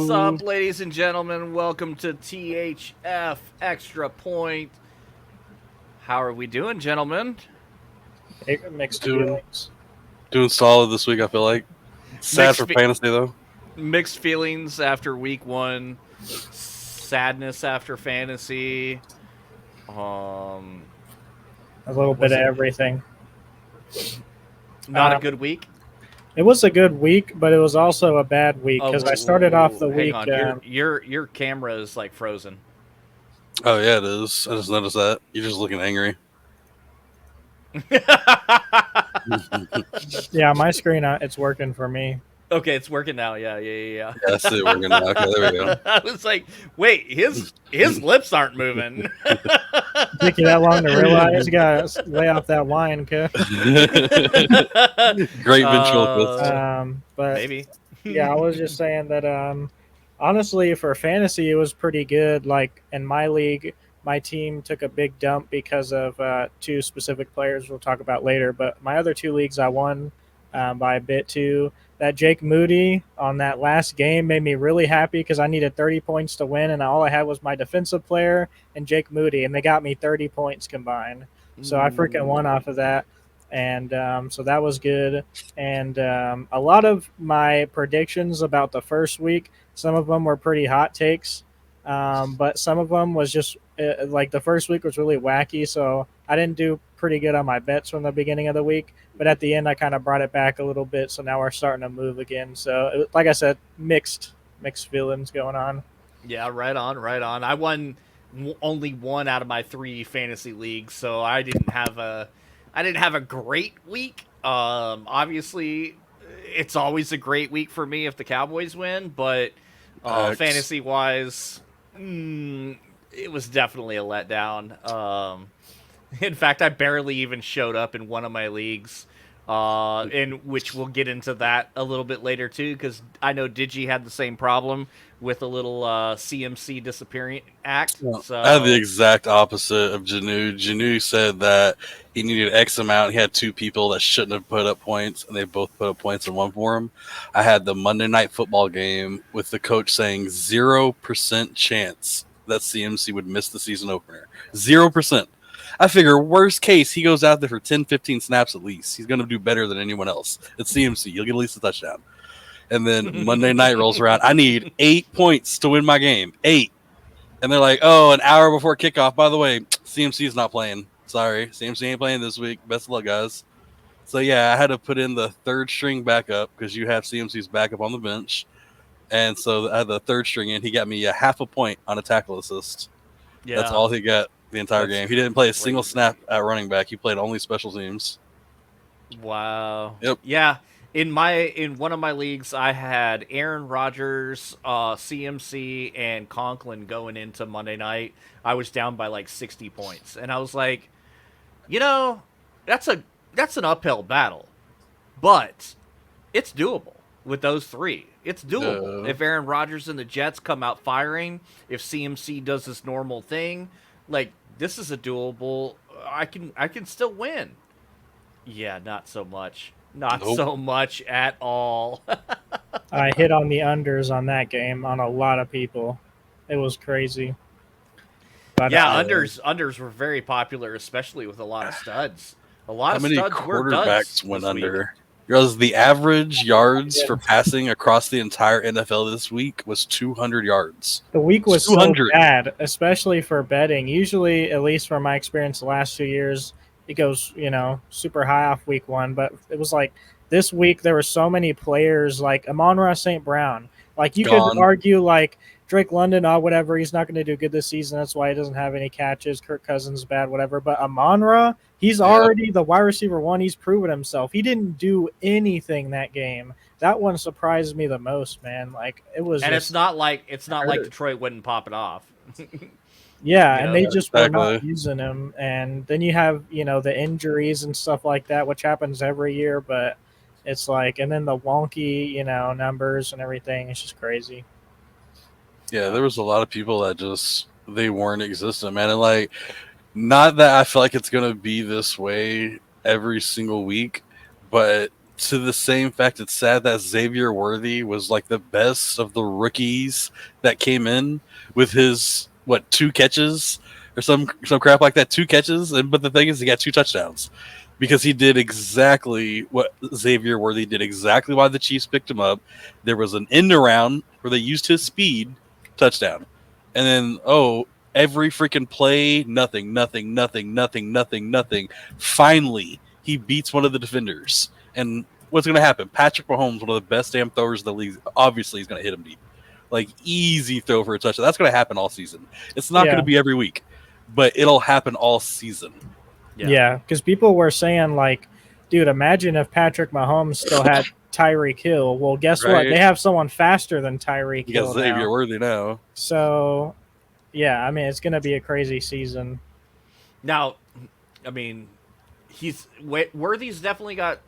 What's up, ladies and gentlemen? Welcome to THF Extra Point. How are we doing, gentlemen? Mixed Doing feelings. solid this week, I feel like. Sad for fantasy, though. Mixed feelings after week one. Sadness after fantasy. A little bit of everything. Not a good week. It was a good week, but it was also a bad week because I started off the week. Hang on, your camera is like frozen. Oh yeah, it is. I just noticed that. You're just looking angry. Yeah, my screen, it's working for me. Okay, it's working now. Yeah. That's it. Working now. Okay, there we go. I was like, wait, his lips aren't moving. Took you that long to realize? You gotta lay off that wine, okay? Great ventriloquist. But maybe. Yeah, I was just saying that. Honestly, for fantasy, it was pretty good. Like in my league, my team took a big dump because of two specific players we'll talk about later. But my other two leagues, I won by a bit too. That Jake Moody on that last game made me really happy because I needed 30 points to win, and all I had was my defensive player and Jake Moody, and they got me 30 points combined. So I freaking won off of that. And so that was good. And a lot of my predictions about the first week, some of them were pretty hot takes, but some of them was just like the first week was really wacky. So I didn't do pretty good on my bets from the beginning of the week, but at the end I kind of brought it back a little bit. So now we're starting to move again. So like I said, mixed feelings going on. Yeah, right on. I won only one out of my 3 fantasy leagues, so I didn't have a great week. Obviously, it's always a great week for me if the Cowboys win, but fantasy-wise, it was definitely a letdown. In fact, I barely even showed up in one of my leagues, in which we'll get into that a little bit later, too, because I know Digi had the same problem with a little CMC disappearing act. So I had the exact opposite of Janu. Janu said that he needed X amount. He had 2 people that shouldn't have put up points, and they both put up points and won for him. I had the Monday Night Football game with the coach saying 0% chance that CMC would miss the season opener. 0%. I figure worst case, he goes out there for 10, 15 snaps at least. He's going to do better than anyone else. It's CMC. He'll get at least a touchdown. And then Monday night rolls around. I need 8 points to win my game. 8. And they're like, oh, an hour before kickoff. By the way, CMC's not playing. Sorry. CMC ain't playing this week. Best of luck, guys. So, yeah, I had to put in the third string backup because you have CMC's backup on the bench. And so I had the third string in. He got me a half a point on a tackle assist. Yeah. That's all he got the entire game. He didn't play a single snap at running back. He played only special teams. Wow. Yep. Yeah. In one of my leagues, I had Aaron Rodgers, CMC, and Conklin going into Monday night. I was down by like 60 points, and I was like, that's an uphill battle, but it's doable with those 3. It's doable if Aaron Rodgers and the Jets come out firing. If CMC does this normal thing, like this is a doable. I can still win. Yeah, not so much. So much at all. I hit on the unders on that game on a lot of people. It was crazy. But, yeah, unders were very popular, especially with a lot of studs. A lot How of many studs quarterbacks went under? Because the average yards for passing across the entire NFL this week was 200 yards. The week was so bad, especially for betting. Usually, at least from my experience the last 2 years, it goes, super high off week 1. But it was like this week there were so many players like Amon-Ra St. Brown. Like you could argue like Drake London, whatever, he's not going to do good this season. That's why he doesn't have any catches. Kirk Cousins bad, whatever. But Amon-Ra, he's already the wide receiver 1. He's proven himself. He didn't do anything that game. That one surprised me the most, man. Like it was, and it's not like Detroit wouldn't pop it off. Yeah, and they just were not using him. And then you have, the injuries and stuff like that, which happens every year. But it's like, and then the wonky, numbers and everything. It's just crazy. Yeah, there was a lot of people that just, they weren't existent, man. And like, not that I feel like it's going to be this way every single week, but to the same fact, it's sad that Xavier Worthy was like the best of the rookies that came in with his 2 catches or some crap like that, 2 catches, and but the thing is, he got 2 touchdowns because he did exactly what Xavier Worthy did, exactly why the Chiefs picked him up. There was an end around where they used his speed, touchdown, and then every freaking play, nothing. Finally, he beats one of the defenders. And what's going to happen? Patrick Mahomes, one of the best damn throwers in the league, obviously he's going to hit him deep. Like, easy throw for a touchdown. That's going to happen all season. It's not going to be every week, but it'll happen all season. Yeah, because people were saying, like, dude, imagine if Patrick Mahomes still had Tyreek Hill. Well, guess what? They have someone faster than Tyreek Hill. Xavier Worthy now. So, yeah, I mean, it's going to be a crazy season. Now, I mean, Worthy's definitely got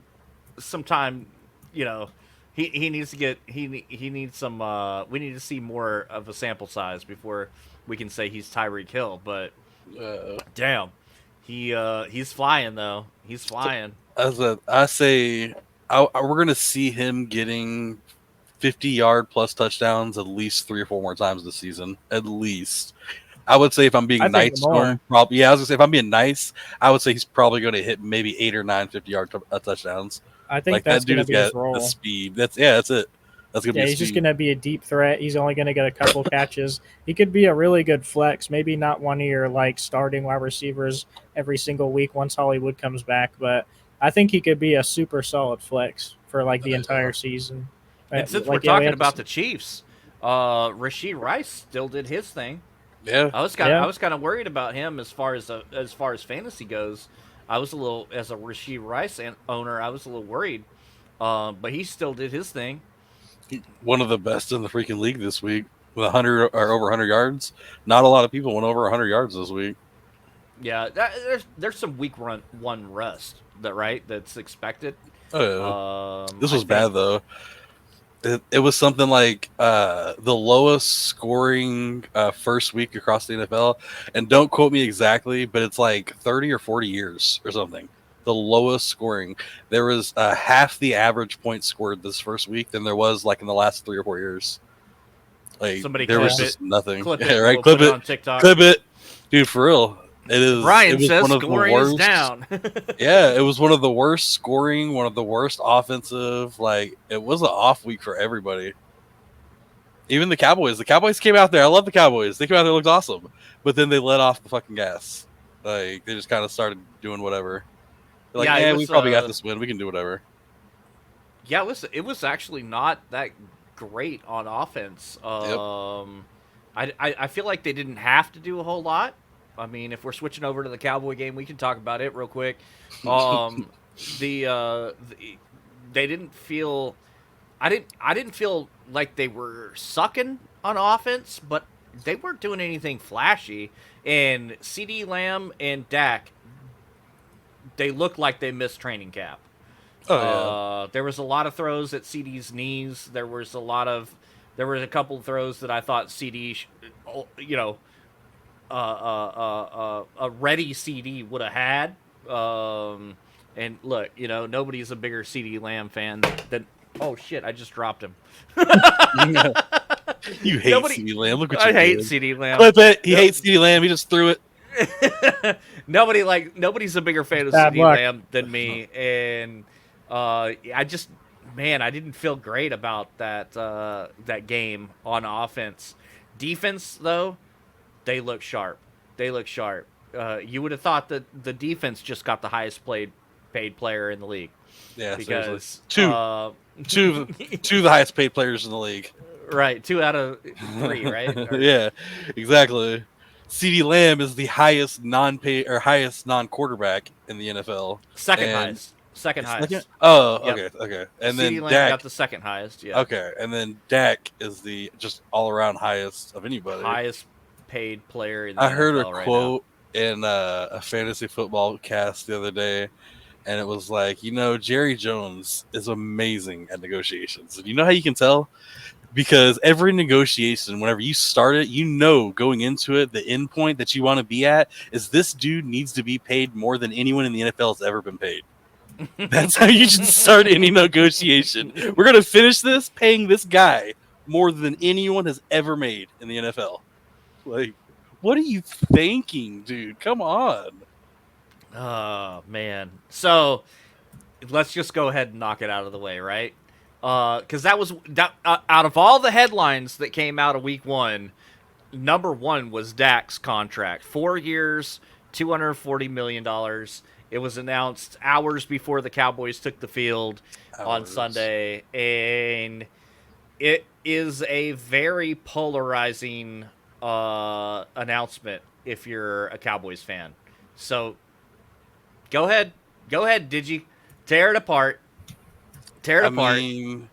some time. You know, he needs to get he needs some. We need to see more of a sample size before we can say he's Tyreek Hill. But damn, he's flying though. He's flying. I say we're gonna see him getting 50-yard plus touchdowns at least 3 or 4 more times this season. At least. I would say if I'm being nice, probably. Yeah, I was gonna say if I'm being nice, I would say he's probably going to hit maybe 8 or 9 50-yard touchdowns. I think that's going to be his role. The speed. That's it. That's gonna be. He's just going to be a deep threat. He's only going to get a couple catches. He could be a really good flex. Maybe not one of your like starting wide receivers every single week once Hollywood comes back, but I think he could be a super solid flex for like the entire season. And since we're talking about the Chiefs, Rashee Rice still did his thing. Yeah, I was kind of worried about him as far as fantasy goes. I was a little, as a Rashee Rice owner, I was a little worried, but he still did his thing. One of the best in the freaking league this week with 100 or over 100 yards. Not a lot of people went over 100 yards this week. Yeah, there's some week one rust that's expected. Oh yeah. This was bad though. It was something like the lowest scoring first week across the NFL, and don't quote me exactly, but it's like 30 or 40 years or something. The lowest scoring. There was half the average points scored this first week than there was like in the last 3 or 4 years. Like somebody there was it, just nothing. Clip yeah, it, right? We'll clip it on TikTok. Clip it, dude. For real. It is. Brian it was says one of scoring the worst, is down. Yeah, it was one of the worst scoring, one of the worst offensive. Like it was an off week for everybody. Even the Cowboys. The Cowboys came out there. I love the Cowboys. They came out there, looked awesome, but then they let off the fucking gas. Like they just kind of started doing whatever. They're like, we probably got this win. We can do whatever. Yeah, listen, it was actually not that great on offense. I feel like they didn't have to do a whole lot. I mean, if we're switching over to the Cowboy game, we can talk about it real quick. They didn't feel. I didn't feel like they were sucking on offense, but they weren't doing anything flashy. And CD Lamb and Dak, they looked like they missed training camp. There was a lot of throws at CD's knees. There was a couple of throws that I thought CD, a ready CD would have had. And look, nobody's a bigger CD Lamb fan than. Oh shit! I just dropped him. You hate CD Lamb. Look what you did. I hate CD Lamb. Clip it. He hates CD Lamb. He just threw it. Nobody's a bigger fan of CD Lamb than me, and I didn't feel great about that game on offense. Defense though, they look sharp. You would have thought that the defense just got the highest paid player in the league. Yeah, because two of the highest paid players in the league. Right, 2 out of 3, right? Yeah, exactly. CD Lamb is the highest non-pay or highest non-quarterback in the NFL. Second highest. Oh, yep. Okay. And CD then Lamb Dak got the second highest. Yeah. Okay, and then Dak is the just all-around highest of anybody. Highest paid player in the I heard NFL a quote in a fantasy football cast the other day, and it was like, Jerry Jones is amazing at negotiations. And you know how you can tell? Because every negotiation, whenever you start it, going into it, the end point that you want to be at is this dude needs to be paid more than anyone in the NFL has ever been paid. That's how you should start any negotiation. We're going to finish this paying this guy more than anyone has ever made in the NFL. Like, what are you thinking, dude? Come on. Oh man. So let's just go ahead and knock it out of the way, right? Because that was out of all the headlines that came out of Week 1, number one was Dak's contract. 4 years, $240 million. It was announced hours before the Cowboys took the field on Sunday, and it is a very polarizing announcement if you're a Cowboys fan. So go ahead, Digi, tear it apart. Tear it apart. Mean,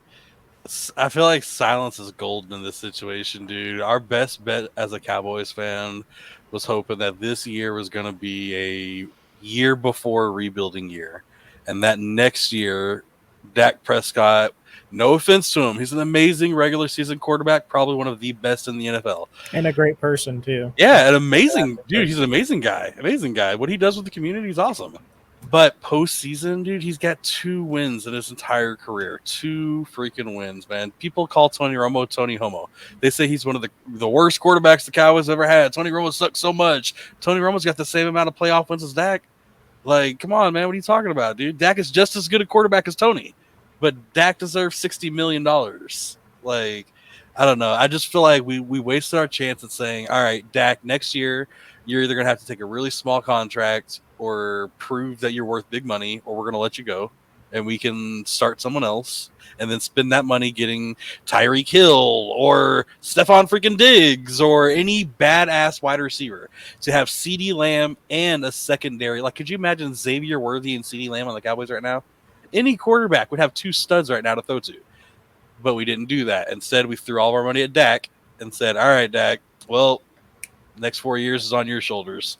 I feel like silence is golden in this situation, dude. Our best bet as a Cowboys fan was hoping that this year was going to be a year before rebuilding year, and that next year, Dak Prescott. No offense to him, he's an amazing regular season quarterback, probably one of the best in the NFL, and a great person too. Yeah, an amazing dude. He's an amazing guy. Amazing guy. What he does with the community is awesome. But postseason, dude, he's got 2 wins in his entire career. 2 freaking wins, man. People call Tony Romo Tony Homo. They say he's one of the worst quarterbacks the Cowboys ever had. Tony Romo sucks so much. Tony Romo's got the same amount of playoff wins as Dak. Like, come on, man. What are you talking about, dude? Dak is just as good a quarterback as Tony. But Dak deserves $60 million. Like, I don't know. I just feel like we wasted our chance at saying, all right, Dak, next year, you're either going to have to take a really small contract or prove that you're worth big money, or we're going to let you go and we can start someone else and then spend that money getting Tyreek Hill or Stephon freaking Diggs or any badass wide receiver to have CeeDee Lamb and a secondary. Like, could you imagine Xavier Worthy and CeeDee Lamb on the Cowboys right now? Any quarterback would have 2 studs right now to throw to. But we didn't do that. Instead, we threw all of our money at Dak and said, all right, Dak, well, next 4 years is on your shoulders.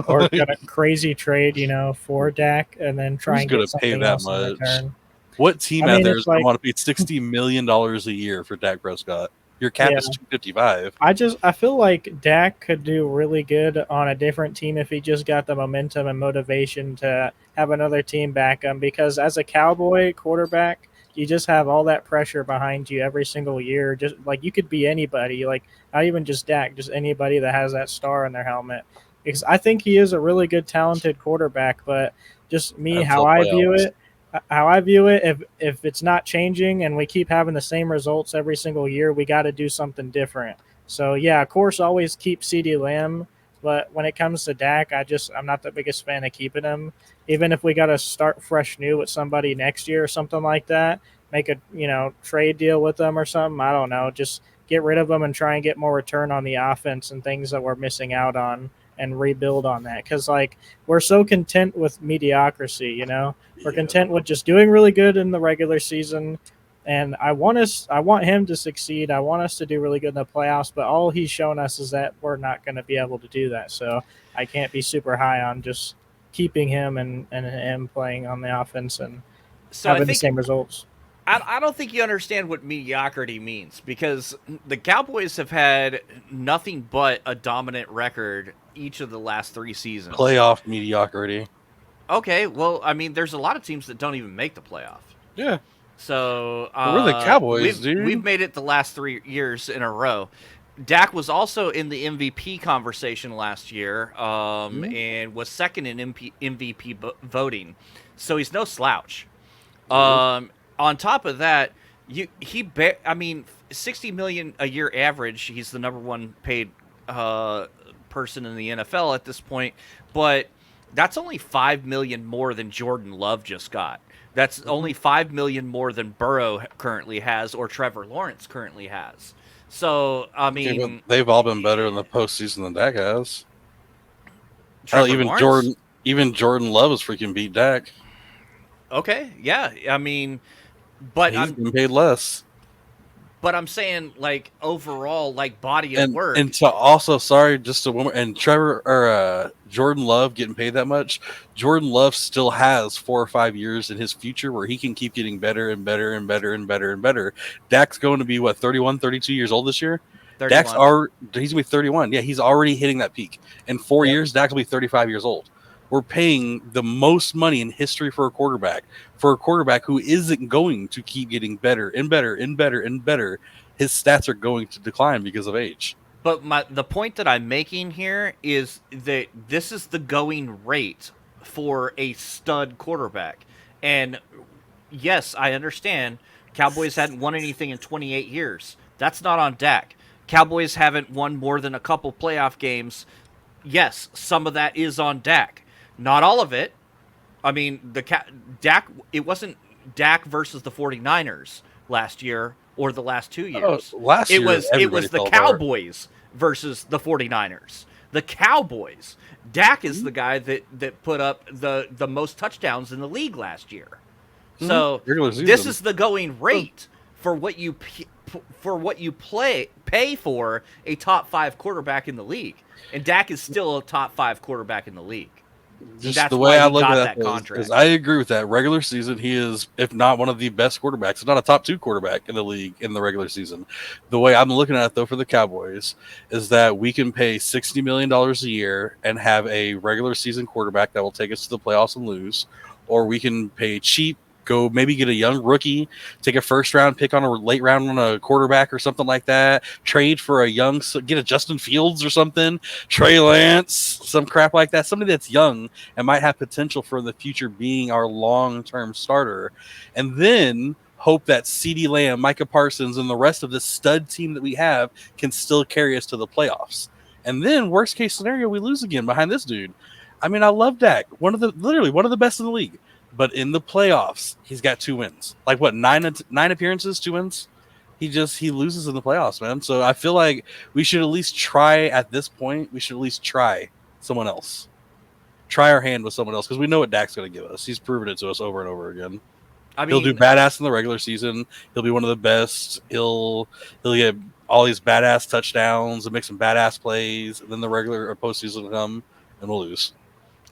Or got a crazy trade, for Dak, and then try and get something else in return. What team out there is going to want to pay $60 million a year for Dak Prescott? Your cap is $255. I feel like Dak could do really good on a different team if he just got the momentum and motivation to have another team back him. Because as a Cowboy quarterback, you just have all that pressure behind you every single year. Just like you could be anybody, like not even just Dak, just anybody that has that star in their helmet. Because I think he is a really good, talented quarterback, but just me, how I view it, if it's not changing and we keep having the same results every single year, we got to do something different. So yeah, of course, always keep CeeDee Lamb, but when it comes to Dak, I'm not the biggest fan of keeping him. Even if we got to start fresh new with somebody next year or something like that, make a trade deal with them or something. I don't know, just get rid of them and try and get more return on the offense and things that we're missing out on, and rebuild on that. Because we're so content with mediocrity, we're content with just doing really good in the regular season. And I want him to succeed. I want us to do really good in the playoffs, but all he's shown us is that we're not going to be able to do that. So I can't be super high on just keeping him and him playing on the offense and having the same results. I don't think you understand what mediocrity means, because the Cowboys have had nothing but a dominant record each of the last 3 seasons. Playoff mediocrity. Okay, well, I mean, there's a lot of teams that don't even make the playoff. Yeah. So we're the Cowboys, dude. We've made it the last 3 years in a row. Dak was also in the MVP conversation last year, and was second in MVP voting. So he's no slouch. On top of that, $60 million a year average. He's the number 1 paid person in the NFL at this point, but that's only $5 million more than Jordan Love just got. That's only $5 million more than Burrow currently has, or Trevor Lawrence currently has. So I mean, they've all been better in the postseason than Dak has. Hell, even Jordan Love has freaking beat Dak. Okay, yeah, I mean, but he's been paid less. But I'm saying, like, overall, like, body of work. And to also, and Trevor or Jordan Love getting paid that much. Jordan Love still has 4 or 5 years in his future where he can keep getting better and better and better and better and better. Dak's going to be 31, 32 years old this year. 31. He's going to be 31. Yeah, he's already hitting that peak. In 4 years, Dak will be 35 years old. We're paying the most money in history for a quarterback who isn't going to keep getting better and better and better and better. His stats are going to decline because of age. But the point that I'm making here is that this is the going rate for a stud quarterback. And yes, I understand Cowboys hadn't won anything in 28 years. That's not on Dak. Cowboys haven't won more than a couple playoff games. Yes, some of that is on Dak. Not all of it. I mean, Dak, it wasn't Dak versus the 49ers last year or the last 2 years. Last it year, was everybody the fell apart. Cowboys versus the 49ers. The Cowboys. Dak is the guy that put up the most touchdowns in the league last year. So this is the going rate for what you pay for a top 5 quarterback in the league, and Dak is still a top 5 quarterback in the league. Just that's the way why I he look got at that contract. is I agree with that. Regular season, he is, if not one of the best quarterbacks, if not a top 2 quarterback in the league in the regular season. The way I'm looking at it, though, for the Cowboys is that we can pay $60 million a year and have a regular season quarterback that will take us to the playoffs and lose, or we can pay cheap, go maybe get a young rookie, take a first round pick on a late round on a quarterback or something like that, trade for a young, get a Justin Fields or something, Trey Lance, some crap like that, somebody that's young and might have potential for the future being our long-term starter, and then hope that CeeDee Lamb, Micah Parsons, and the rest of the stud team that we have can still carry us to the playoffs. And then worst case scenario, we lose again behind this dude. I mean, I love Dak, literally one of the best in the league. But in the playoffs, he's got 2 wins. Like what, 9 appearances, 2 wins? He loses in the playoffs, man. So I feel like we should at least try at this point. We should at least try someone else. Try our hand with someone else because we know what Dak's going to give us. He's proven it to us over and over again. I mean, he'll do badass in the regular season. He'll be one of the best. He'll get all these badass touchdowns and make some badass plays. And then the regular or postseason will come and we'll lose.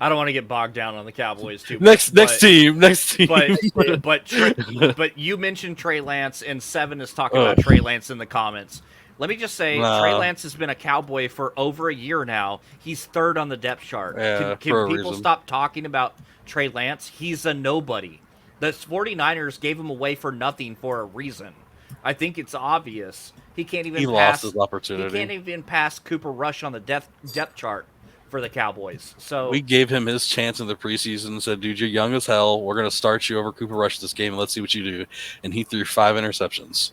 I don't want to get bogged down on the Cowboys too much. Next team. But you mentioned Trey Lance, and Seven is talking about Trey Lance in the comments. Let me just say, Trey Lance has been a Cowboy for over a year now. He's 3rd on the depth chart. Yeah, can people stop talking about Trey Lance? He's a nobody. The 49ers gave him away for nothing for a reason. I think it's obvious. He lost his opportunity. He can't even pass Cooper Rush on the depth chart for the Cowboys. So we gave him his chance in the preseason and said, dude, you're young as hell. We're going to start you over Cooper Rush this game and let's see what you do. And he threw 5 interceptions.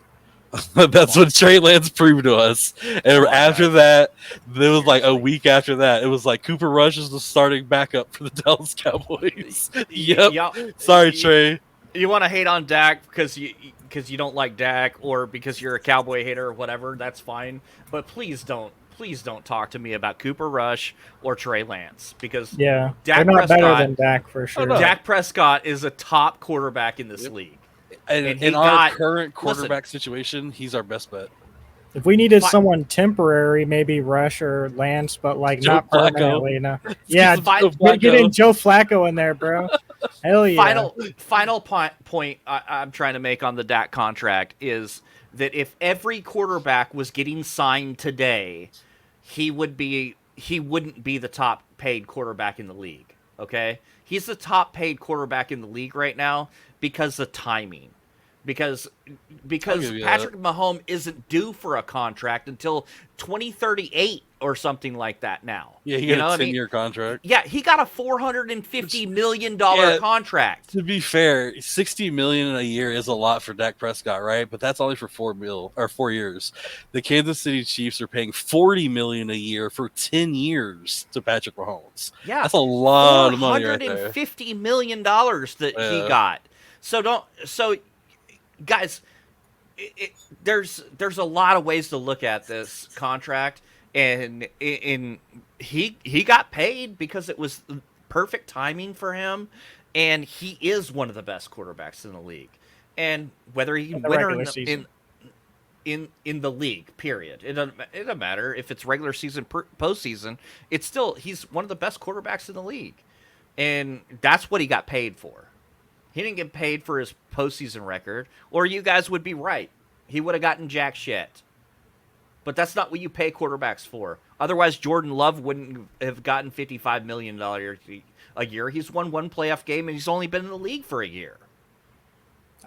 That's what Trey Lance proved to us. And after that, there was like a week after that, it was like Cooper Rush is the starting backup for the Dallas Cowboys. Yep. Sorry, Trey. You want to hate on Dak because you don't like Dak or because you're a Cowboy hater or whatever, that's fine. But please don't talk to me about Cooper Rush or Trey Lance because Dak they're not better than Dak for sure. Dak Prescott is a top quarterback in this league. And in our current quarterback situation, he's our best bet. If we needed someone temporary, maybe Rush or Lance, but like Joe not permanently. No. Yeah, get in Joe Flacco in there, bro. Hell yeah. Final point I'm trying to make on the Dak contract is that if every quarterback was getting signed today, he wouldn't be the top paid quarterback in the league. Okay, he's the top paid quarterback in the league right now because of timing. Because Patrick Mahomes isn't due for a contract until 2038 or something like that now. Yeah, he got a 10-year contract. Yeah, he got a $450 million contract. To be fair, $60 million a year is a lot for Dak Prescott, right? But that's only for 4 years. The Kansas City Chiefs are paying $40 million a year for 10 years to Patrick Mahomes. Yeah, that's a lot of money right there. $450 million that he got. So guys, there's a lot of ways to look at this contract, and he got paid because it was perfect timing for him, and he is one of the best quarterbacks in the league. And whether he can win or in the league, period, it doesn't matter if it's regular season, postseason. It's still he's one of the best quarterbacks in the league, and that's what he got paid for. He didn't get paid for his postseason record, or you guys would be right. He would have gotten jack shit. but that's not what you pay quarterbacks for. Otherwise, Jordan Love wouldn't have gotten $55 million a year. He's won one playoff game, and he's only been in the league for a year.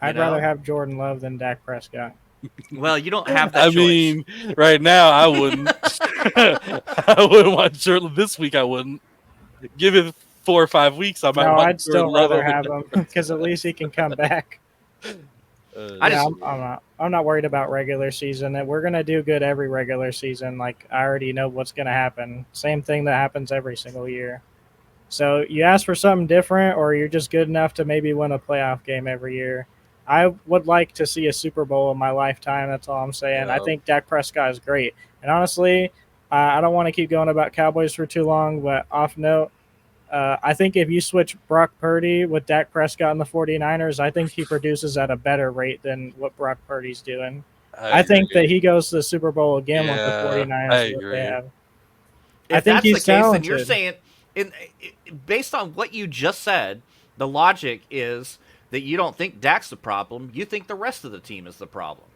I'd rather have Jordan Love than Dak Prescott. Well, you don't have that I choice. mean, right now I wouldn't. I wouldn't want Jordan this week. I wouldn't. Give it 4 or 5 weeks. I might. No, want I'd still Jordan Love rather over have him because at least he can come back. I'm not worried about regular season. We're gonna do good every regular season. Like I already know what's gonna happen. Same thing that happens every single year. So you ask for something different, or you're just good enough to maybe win a playoff game every year. I would like to see a Super Bowl in my lifetime. That's all I'm saying. Yeah. I think Dak Prescott is great. And honestly, I don't want to keep going about Cowboys for too long, but off note, I think if you switch Brock Purdy with Dak Prescott and the 49ers, I think he produces at a better rate than what Brock Purdy's doing. I think that he goes to the Super Bowl again with the 49ers. I agree. If think that's he's the case, then talented. you're saying, based on what you just said, the logic is that you don't think Dak's the problem. You think the rest of the team is the problem.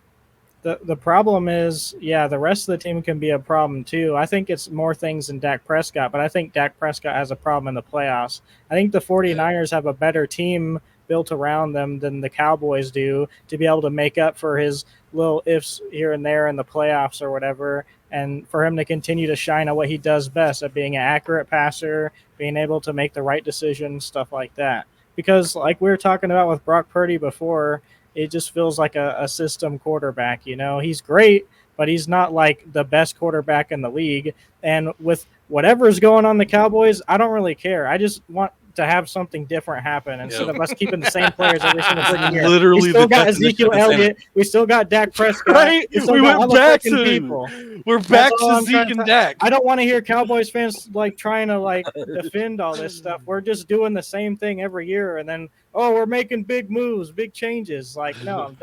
The problem is, the rest of the team can be a problem too. I think it's more things than Dak Prescott, but I think Dak Prescott has a problem in the playoffs. I think the 49ers have a better team built around them than the Cowboys do to be able to make up for his little ifs here and there in the playoffs or whatever, and for him to continue to shine at what he does best, at being an accurate passer, being able to make the right decisions, stuff like that. Because like we were talking about with Brock Purdy before, it just feels like a system quarterback. He's great, but he's not like the best quarterback in the league. And with whatever's going on the Cowboys, I don't really care. I just want to have something different happen instead of us keeping the same players every single freaking year. Literally, we still got Ezekiel Elliott. We still got Dak Prescott. Right? We went back to people. We're back to Zeke and Dak. I don't want to hear Cowboys fans trying to defend all this stuff. We're just doing the same thing every year, and then we're making big moves, big changes. No,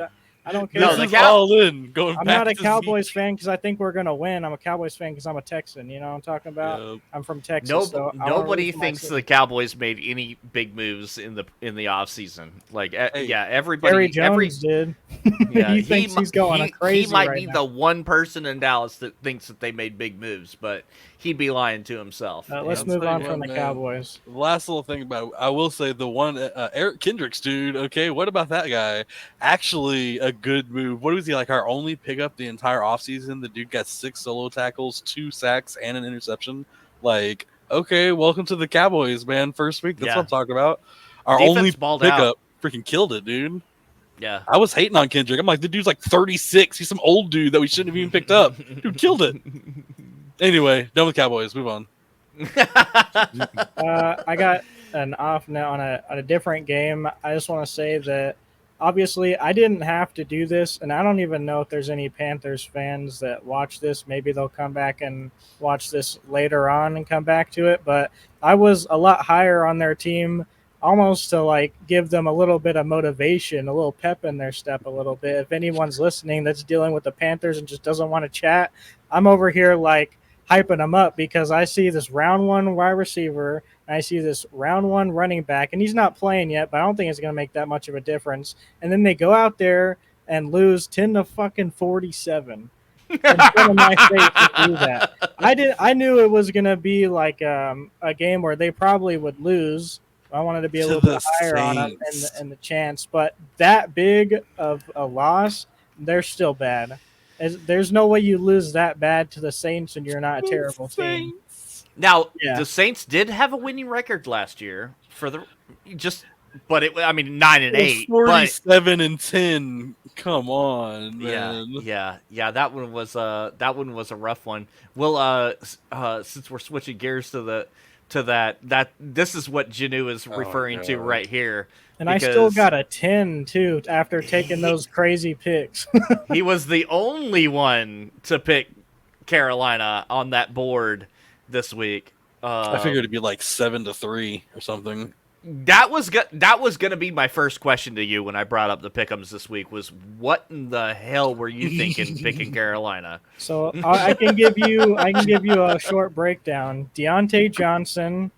I don't care. This is all in. I'm not a Cowboys fan because I think we're going to win. I'm a Cowboys fan because I'm a Texan. You know what I'm talking about? Yep. I'm from Texas. Nobody thinks the Cowboys made any big moves in the offseason. Everybody. Barry Jones did. Yeah, he thinks he's going crazy. He might right be now. the one person in Dallas that thinks that they made big moves, but he'd be lying to himself. Let's move on from the Cowboys. Last little thing about it, I will say the one Eric Kendricks dude. Okay, what about that guy? Actually, a good move. What was he like? Our only pickup the entire offseason. The dude got 6 solo tackles, 2 sacks, and an interception. Okay, welcome to the Cowboys, man. First week. That's what I'm talking about. Our Defense only pickup freaking killed it, dude. Yeah, I was hating on Kendrick. I'm like, the dude's 36. He's some old dude that we shouldn't have even picked up. Dude killed it. Anyway, done with Cowboys. Move on. I got an off now on a different game. I just want to say that obviously I didn't have to do this, and I don't even know if there's any Panthers fans that watch this. Maybe they'll come back and watch this later on and come back to it. But I was a lot higher on their team, almost to give them a little bit of motivation, a little pep in their step a little bit. If anyone's listening that's dealing with the Panthers and just doesn't want to chat, I'm over here hyping them up because I see this round 1 wide receiver and I see this round 1 running back, and he's not playing yet, but I don't think it's going to make that much of a difference. And then they go out there and lose 10-47 in front of my face to do that. I knew it was going to be a game where they probably would lose. I wanted to be a little bit higher on them in the chance, but that big of a loss, they're still bad. There's no way you lose that bad to the Saints and you're not a terrible team. Now, the Saints did have a winning record last year but 9-8, 47-10. Come on, man. Yeah. That one was a rough one. Well, since we're switching gears to that this is what Janu is referring to right here. And I still got a 10 too after taking those crazy picks. He was the only one to pick Carolina on that board this week. I figured it'd be 7-3 or something. That was going to be my first question to you when I brought up the pick'ems this week. Was what in the hell were you thinking picking Carolina? So I can give you a short breakdown. Deontay Johnson,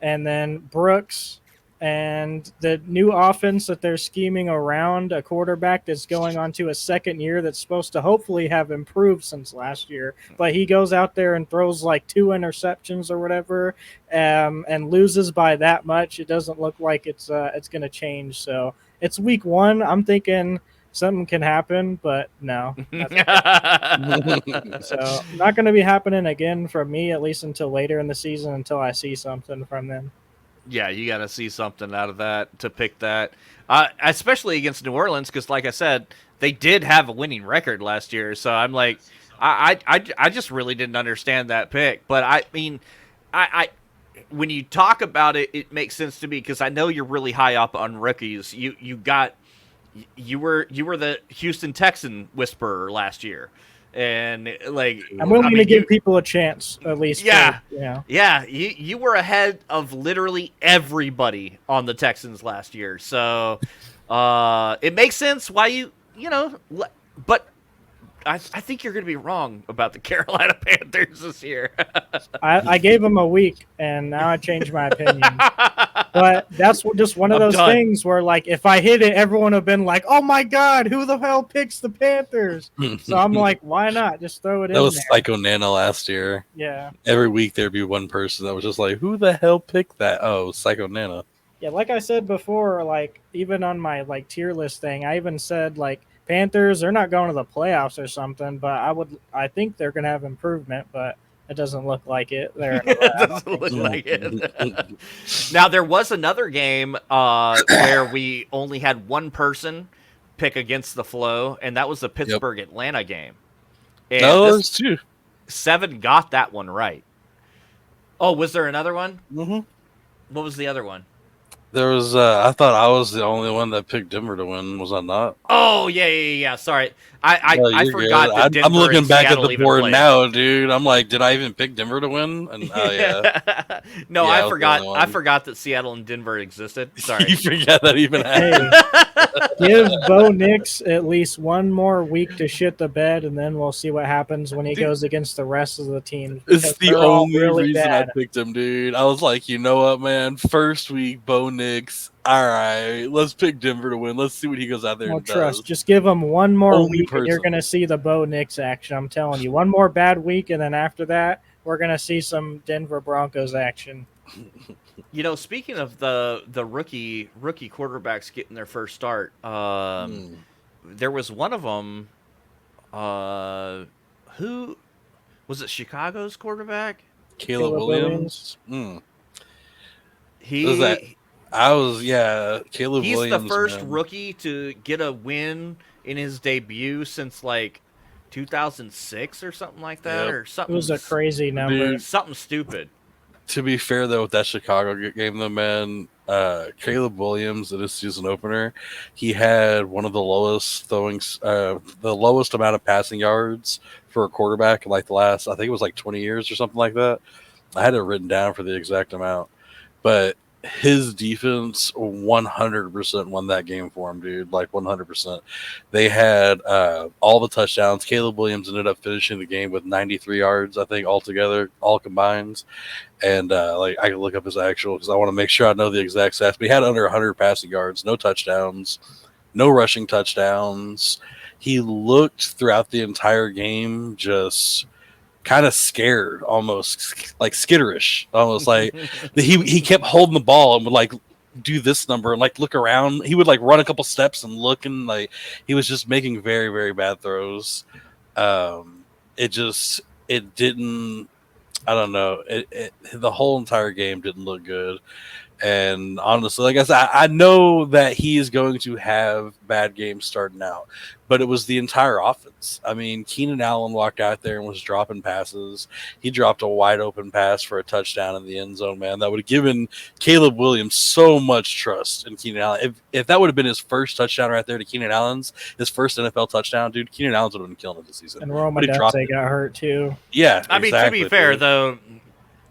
and then Brooks, and the new offense that they're scheming around a quarterback that's going on to a second year that's supposed to hopefully have improved since last year. But he goes out there and throws like 2 interceptions or whatever, and loses by that much. It doesn't look like it's going to change. So it's week 1. I'm thinking something can happen, but no. So not going to be happening again from me, at least until later in the season, until I see something from them. Yeah, you got to see something out of that to pick that, especially against New Orleans, because like I said, they did have a winning record last year. So I'm like, I just really didn't understand that pick. But I mean, I when you talk about it, it makes sense to me because I know you're really high up on rookies. You were the Houston Texan whisperer last year. And like, I'm willing to give people a chance, at least. Yeah, yeah. You were ahead of literally everybody on the Texans last year, so it makes sense why you know. But I think you're going to be wrong about the Carolina Panthers this year. I gave them a week, and now I changed my opinion. But that's just one of those things where, like, if I hit it, everyone would have been like, "Oh my God, who the hell picks the Panthers?" So I'm like, "Why not? Just throw it in." That was Psycho Nana last year. Yeah. Every week there'd be one person that was just like, "Who the hell picked that?" Oh, Psycho Nana. Yeah, like I said before, like even on my like tier list thing, I even said like Panthers, they're not going to the playoffs or something, but I think they're going to have improvement, but it doesn't look like it. It doesn't look like it. Now, there was another game where we only had one person pick against the flow, and that was the Pittsburgh-Atlanta game. And no, there's 2. 7 got that one right. Oh, was there another one? Mm-hmm. What was the other one? There was. I thought I was the only one that picked Denver to win. Was I not? Oh yeah. Sorry, I forgot that Denver. I'm looking back Seattle at the board now, dude. I'm like, did I even pick Denver to win? And yeah. No, yeah, I forgot. I forgot that Seattle and Denver existed. Sorry, you forgot that even happened. Give Bo Nix at least one more week to shit the bed, and then we'll see what happens when he goes against the rest of the team. It's the only reason I picked him, dude. I was like, you know what, man? First week, Bo Nix. All right, let's pick Denver to win. Let's see what he goes out there and does. Just give him one more week, and you're going to see the Bo Nix action. I'm telling you, one more bad week, and then after that, we're going to see some Denver Broncos action. You know, speaking of the rookie quarterbacks getting their first start, there was one of them. Who was it? Chicago's quarterback, Caleb Williams. Caleb He's Williams. The first rookie to get a win in his debut since like 2006 or something like that, or something. It was a crazy number. Dude, something stupid. To be fair, though, with that Chicago game, though, man, Caleb Williams in his season opener, he had one of the lowest the lowest amount of passing yards for a quarterback in like the last, I think it was like 20 years or something like that. I had it written down for the exact amount, but his defense 100% won that game for him, dude. Like 100%. They had all the touchdowns. Caleb Williams ended up finishing the game with 93 yards, I think, altogether, all combined. And like I can look up his actual because I want to make sure I know the exact stats. But he had under 100 passing yards, no touchdowns, no rushing touchdowns. He looked throughout the entire game just kind of scared, almost like skitterish, almost like he kept holding the ball and would like do this number and like look around. He would like run a couple steps and look, and like he was just making very, very bad throws. It didn't. I don't know. The whole entire game didn't look good. And honestly, like I said, I know that he is going to have bad games starting out, but it was the entire offense. I mean, Keenan Allen walked out there and was dropping passes. He dropped a wide open pass for a touchdown in the end zone, man. That would have given Caleb Williams so much trust in Keenan Allen. If that would have been his first touchdown right there to Keenan Allen's, his first NFL touchdown, dude, Keenan Allen's would have been killing it this season. And Roma Dutse got hurt too. Yeah, I mean, to be fair, though,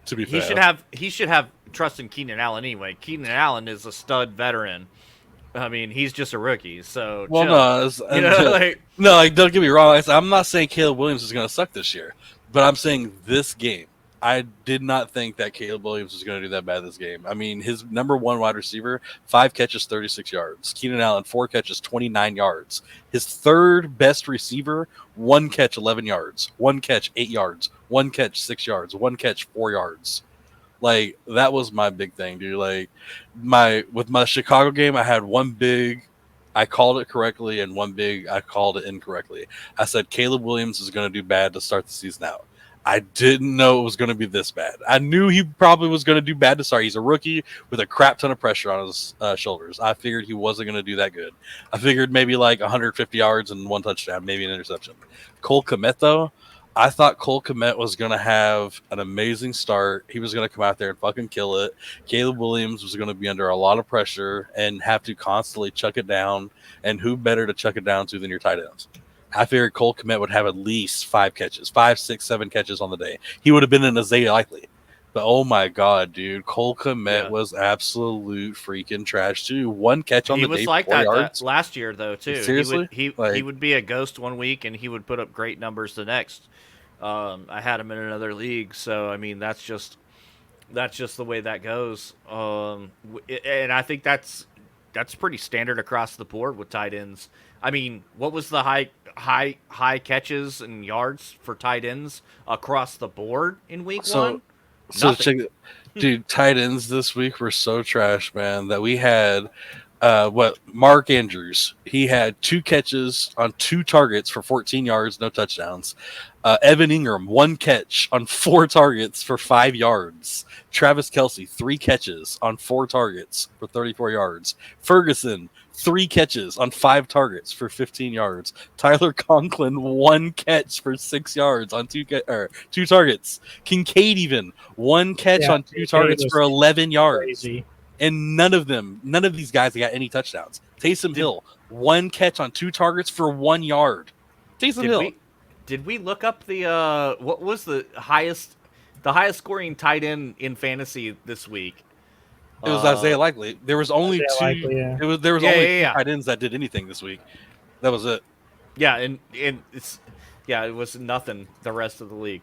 he should have trust in Keenan Allen anyway. Keenan Allen is a stud veteran. I mean, he's just a rookie, so well, no, don't get me wrong. I'm not saying Caleb Williams is going to suck this year, but I'm saying this game I did not think that Caleb Williams was going to do that bad this game. I mean, his number one wide receiver, 5 catches, 36 yards. Keenan Allen, 4 catches, 29 yards. His third best receiver, 1 catch, 11 yards. 1 catch, 8 yards. 1 catch, 6 yards. 1 catch, 4 yards. Like, that was my big thing, dude. Like, with my Chicago game, I had one big, I called it correctly, and one big, I called it incorrectly. I said Caleb Williams is going to do bad to start the season out. I didn't know it was going to be this bad. I knew he probably was going to do bad to start. He's a rookie with a crap ton of pressure on his shoulders. I figured he wasn't going to do that good. I figured maybe like 150 yards and 1 touchdown, maybe an interception. Cole Kmet, though, I thought Cole Kmet was going to have an amazing start. He was going to come out there and fucking kill it. Caleb Williams was going to be under a lot of pressure and have to constantly chuck it down. And who better to chuck it down to than your tight ends? I figured Cole Kmet would have at least 5 catches, 5, 6, 7 catches on the day. He would have been an Isaiah Likely. But oh my God, dude, Cole Kmet was absolute freaking trash too. 1 catch on the day. He was like that last year though too. Seriously, he would be a ghost one week and he would put up great numbers the next. I had him in another league, so I mean that's just the way that goes. And I think that's pretty standard across the board with tight ends. I mean, what was the high catches and yards for tight ends across the board in week one? So check it. Dude, tight ends this week were so trash, man, that we had Mark Andrews. He had 2 catches on 2 targets for 14 yards, no touchdowns. Evan Ingram, 1 catch on 4 targets for 5 yards. Travis Kelce, 3 catches on 4 targets for 34 yards. Ferguson, 3 catches on 5 targets for 15 yards. Tyler Conklin, 1 catch for 6 yards on 2 targets. Kincaid even 1 catch on 2 targets for 11 yards. Crazy. And none of these guys got any touchdowns. Taysom Hill, 1 catch on 2 targets for 1 yard. Taysom Hill. Did we look up the what was the highest scoring tight end in fantasy this week? It was Isaiah Likely. There was only 2. There was only 2 tight ends that did anything this week. That was it. Yeah, and it's it was nothing the rest of the league.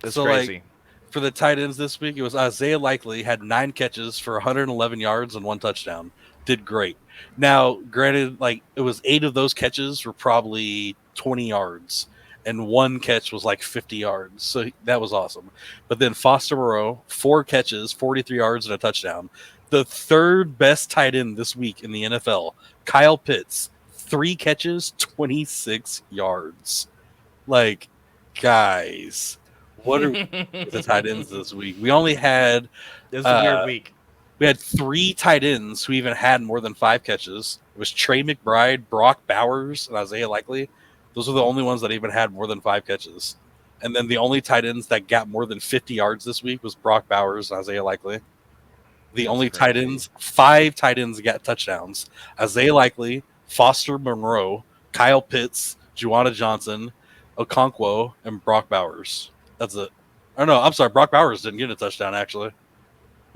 It's so crazy. Like, for the tight ends this week, it was Isaiah Likely had 9 catches for 111 yards and 1 touchdown. Did great. Now, granted, like it was 8 of those catches were probably 20 yards. And 1 catch was like 50 yards. So that was awesome. But then Foster Moreau, 4 catches, 43 yards, and a touchdown. The third best tight end this week in the NFL, Kyle Pitts, 3 catches, 26 yards. Like, guys, what are the tight ends this week? We only had... It was a weird week. We had 3 tight ends who even had more than 5 catches. It was Trey McBride, Brock Bowers, and Isaiah Likely. Those are the only ones that even had more than 5 catches. And then the only tight ends that got more than 50 yards this week was Brock Bowers and Isaiah Likely. The only tight ends, 5 tight ends got touchdowns. Isaiah Likely, Foster Monroe, Kyle Pitts, Juwanna Johnson, Okonkwo, and Brock Bowers. That's it. Oh, no, I'm sorry. Brock Bowers didn't get a touchdown, actually.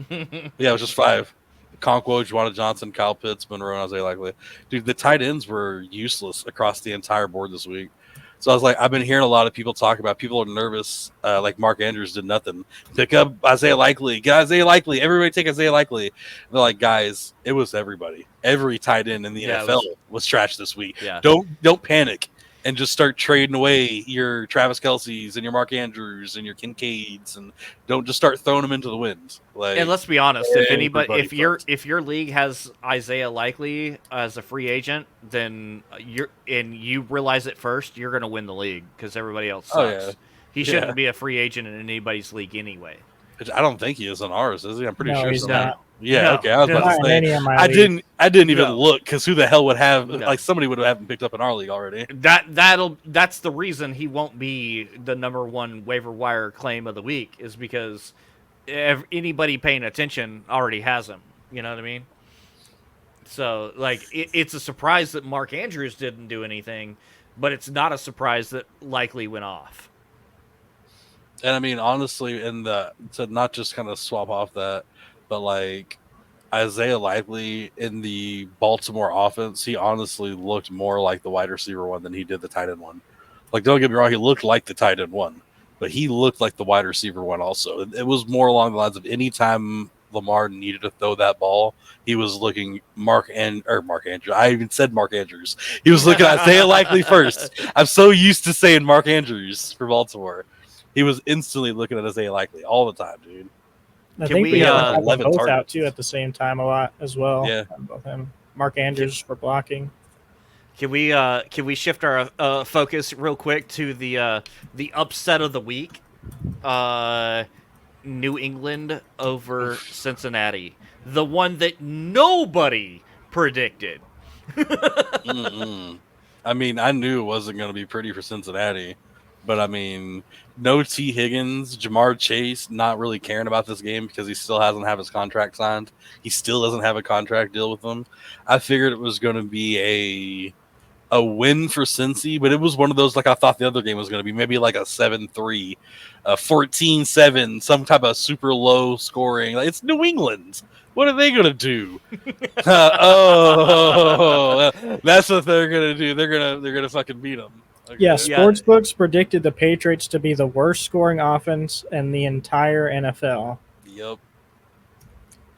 Yeah, it was just 5. Okonkwo, Juwanna Johnson, Kyle Pitts, Monroe, and Isaiah Likely. Dude, the tight ends were useless across the entire board this week. So I was like, I've been hearing a lot of people talk about people are nervous. Like Mark Andrews did nothing. Pick up Isaiah Likely. Get Isaiah Likely. Everybody take Isaiah Likely. And they're like, guys, it was everybody. Every tight end in the NFL was trash this week. Yeah. Don't panic and just start trading away your Travis Kelce's and your Mark Andrews and your Kincaids, and don't just start throwing them into the wind. Like, and let's be honest, if your league has Isaiah Likely as a free agent, then you realize it first, you're going to win the league because everybody else sucks. Oh, yeah. He shouldn't be a free agent in anybody's league anyway. I don't think he is on ours, is he? I'm pretty sure he's not. Yeah, No. okay. I was about to say I didn't even look because who the hell would have like somebody would have him picked up in our league already. That's the reason he won't be the number 1 waiver wire claim of the week is because anybody paying attention already has him. You know what I mean? So like it's a surprise that Mark Andrews didn't do anything, but it's not a surprise that Likely went off. And I mean, honestly, to not just kind of swap off that, but like Isaiah Likely in the Baltimore offense, he honestly looked more like the wide receiver one than he did the tight end one. Like, don't get me wrong, he looked like the tight end one, but he looked like the wide receiver one also. It was more along the lines of anytime Lamar needed to throw that ball, he was looking Mark Andrews. I even said Mark Andrews. He was looking at Isaiah Likely first. I'm so used to saying Mark Andrews for Baltimore. He was instantly looking at Isaiah Likely all the time, dude. I Can think we, we uh, have them 11 both out targets. too at the same time a lot as well. Yeah. Both him, Mark Andrews for blocking. Can we shift our focus real quick to the upset of the week? New England over Cincinnati, the one that nobody predicted. Mm-mm. I mean, I knew it wasn't going to be pretty for Cincinnati, but I mean, no T. Higgins, Jamar Chase, not really caring about this game because he still hasn't have his contract signed. He still doesn't have a contract deal with them. I figured it was going to be a win for Cincy, but it was one of those like I thought the other game was going to be, maybe like a 7-3, a 14-7, some type of super low scoring. Like, it's New England. What are they going to do? That's what they're going to do. They're going to fucking beat them. Okay. Yeah, sportsbooks predicted the Patriots to be the worst scoring offense in the entire NFL. Yep.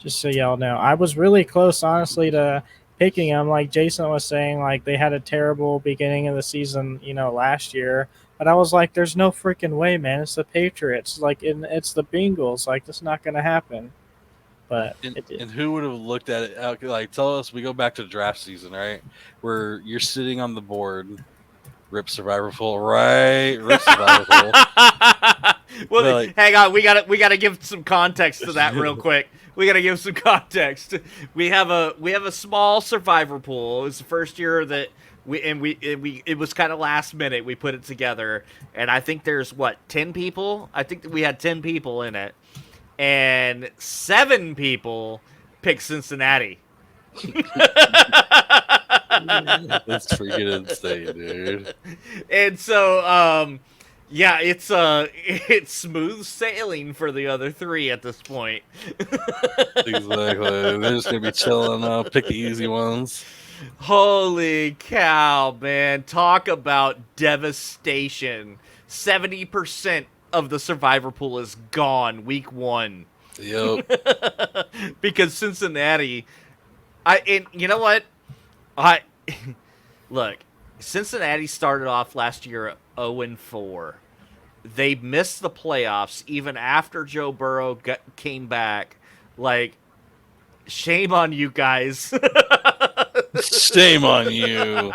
Just so y'all know, I was really close, honestly, to picking them. Like Jason was saying, like they had a terrible beginning of the season, last year. But I was like, "There's no freaking way, man! It's the Patriots. Like, it's the Bengals. Like, that's not going to happen." But and who would have looked at it? Like, tell us. We go back to draft season, right? Where you're sitting on the board. Rip Survivor Pool, right? Rip Survivor Pool. Well, like, hang on, we gotta give some context to that real quick. We gotta give some context. We have a small survivor pool. It was the first year that it was kind of last minute. We put it together, and I think there's 10 people. I think that we had 10 people in it, and 7 people picked Cincinnati. That's freaking insane, dude. And so, yeah, it's smooth sailing for the other 3 at this point. Exactly. They're just gonna be chilling out, pick the easy ones. Holy cow, man. Talk about devastation. 70% of the survivor pool is gone week 1. Yep. Because Cincinnati, and you know what? Look, Cincinnati started off last year 0-4. They missed the playoffs even after Joe Burrow came back. Like, shame on you guys. Shame on you.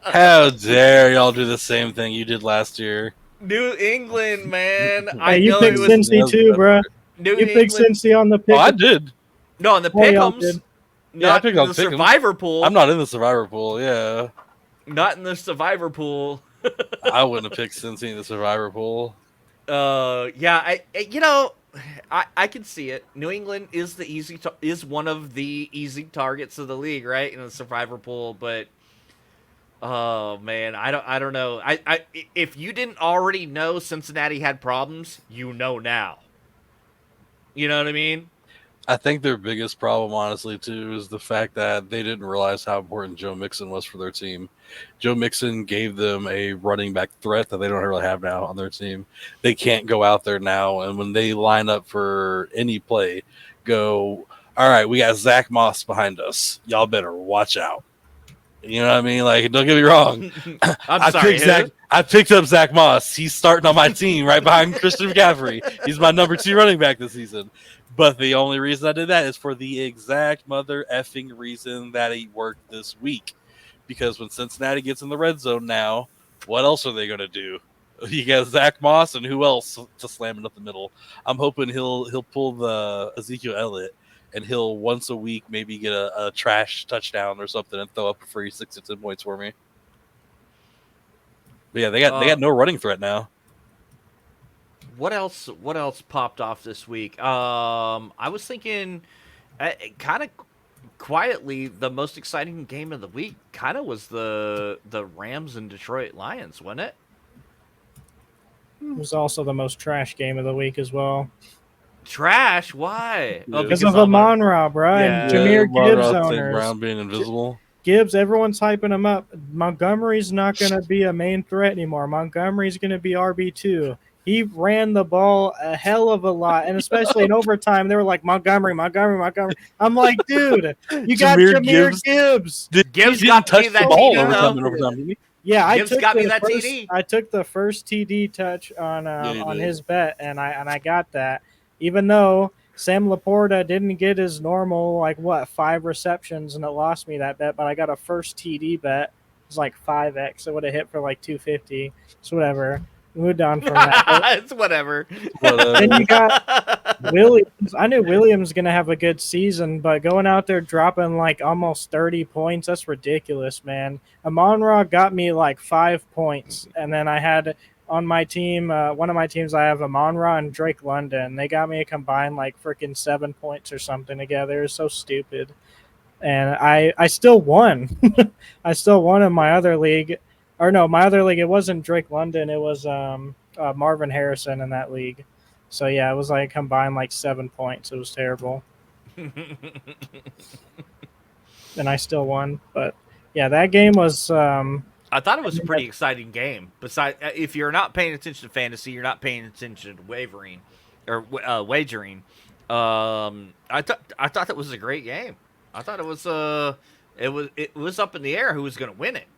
How dare y'all do the same thing you did last year? New England, man. Hey, you picked Cincy too, bro. You picked Cincy on the pick. Oh, I did. No, on the pick'ems. Yeah, I picked on the survivor pool. I'm not in the survivor pool. Yeah, not in the survivor pool. I wouldn't have picked Cincy in the survivor pool. Yeah, I can see it. New England is is one of the easy targets of the league, right, in the survivor pool. But oh man, I don't know. I if you didn't already know Cincinnati had problems, you know now. You know what I mean? I think their biggest problem, honestly, too, is the fact that they didn't realize how important Joe Mixon was for their team. Joe Mixon gave them a running back threat that they don't really have now on their team. They can't go out there now, and when they line up for any play, go, all right, we got Zach Moss behind us. Y'all better watch out. You know what I mean? Like, don't get me wrong. I picked up Zach Moss. He's starting on my team right behind Christian McCaffrey. He's my number 2 running back this season. But the only reason I did that is for the exact mother effing reason that he worked this week. Because when Cincinnati gets in the red zone now, what else are they going to do? You got Zach Moss and who else to slam it up the middle? I'm hoping he'll pull the Ezekiel Elliott and he'll once a week maybe get a trash touchdown or something and throw up a free 6 to 10 points for me. But yeah, they got no running threat now. What else popped off this week? I was thinking, kind of quietly, the most exciting game of the week kind of was the Rams and Detroit Lions, wasn't it? It was also the most trash game of the week as well. Trash? Why? Yeah. Because of Amon-Ra, bro, and Jahmyr Gibbs owners. Brown being invisible. Gibbs, everyone's hyping him up. Montgomery's not going to be a main threat anymore. Montgomery's going to be RB2. He ran the ball a hell of a lot, and especially in overtime, they were like Montgomery. I'm like, dude, you got Jahmyr Gibbs. Gibbs He got didn't touch me the that ball TD overtime though. and overtime, did he? Yeah, Gibbs got me that TD. I took the first TD touch Yeah, you on did. his bet, and I got that. Even though Sam Laporta didn't get his normal 5 receptions, and it lost me that bet, but I got a first TD bet. It was like 5x. It would have hit for like 250. So whatever. Moved on from that. But It's whatever. then you got Williams. I knew Williams was gonna have a good season, but going out there dropping like almost 30 points, that's ridiculous, man. Amon-Ra got me like 5 points, and then I had on my team, one of my teams, I have Amon-Ra and Drake London. They got me a combined like freaking 7 points or something together. It's so stupid, and I still won. I still won in my other league, or no, my other league. It wasn't Drake London. It was Marvin Harrison in that league. So yeah, it was like combined like 7 points. It was terrible, and I still won. But yeah, that game was. I thought it was a pretty exciting game. Besides, if you're not paying attention to fantasy, you're not paying attention to wavering or wagering. I thought that was a great game. I thought it was up in the air who was going to win it.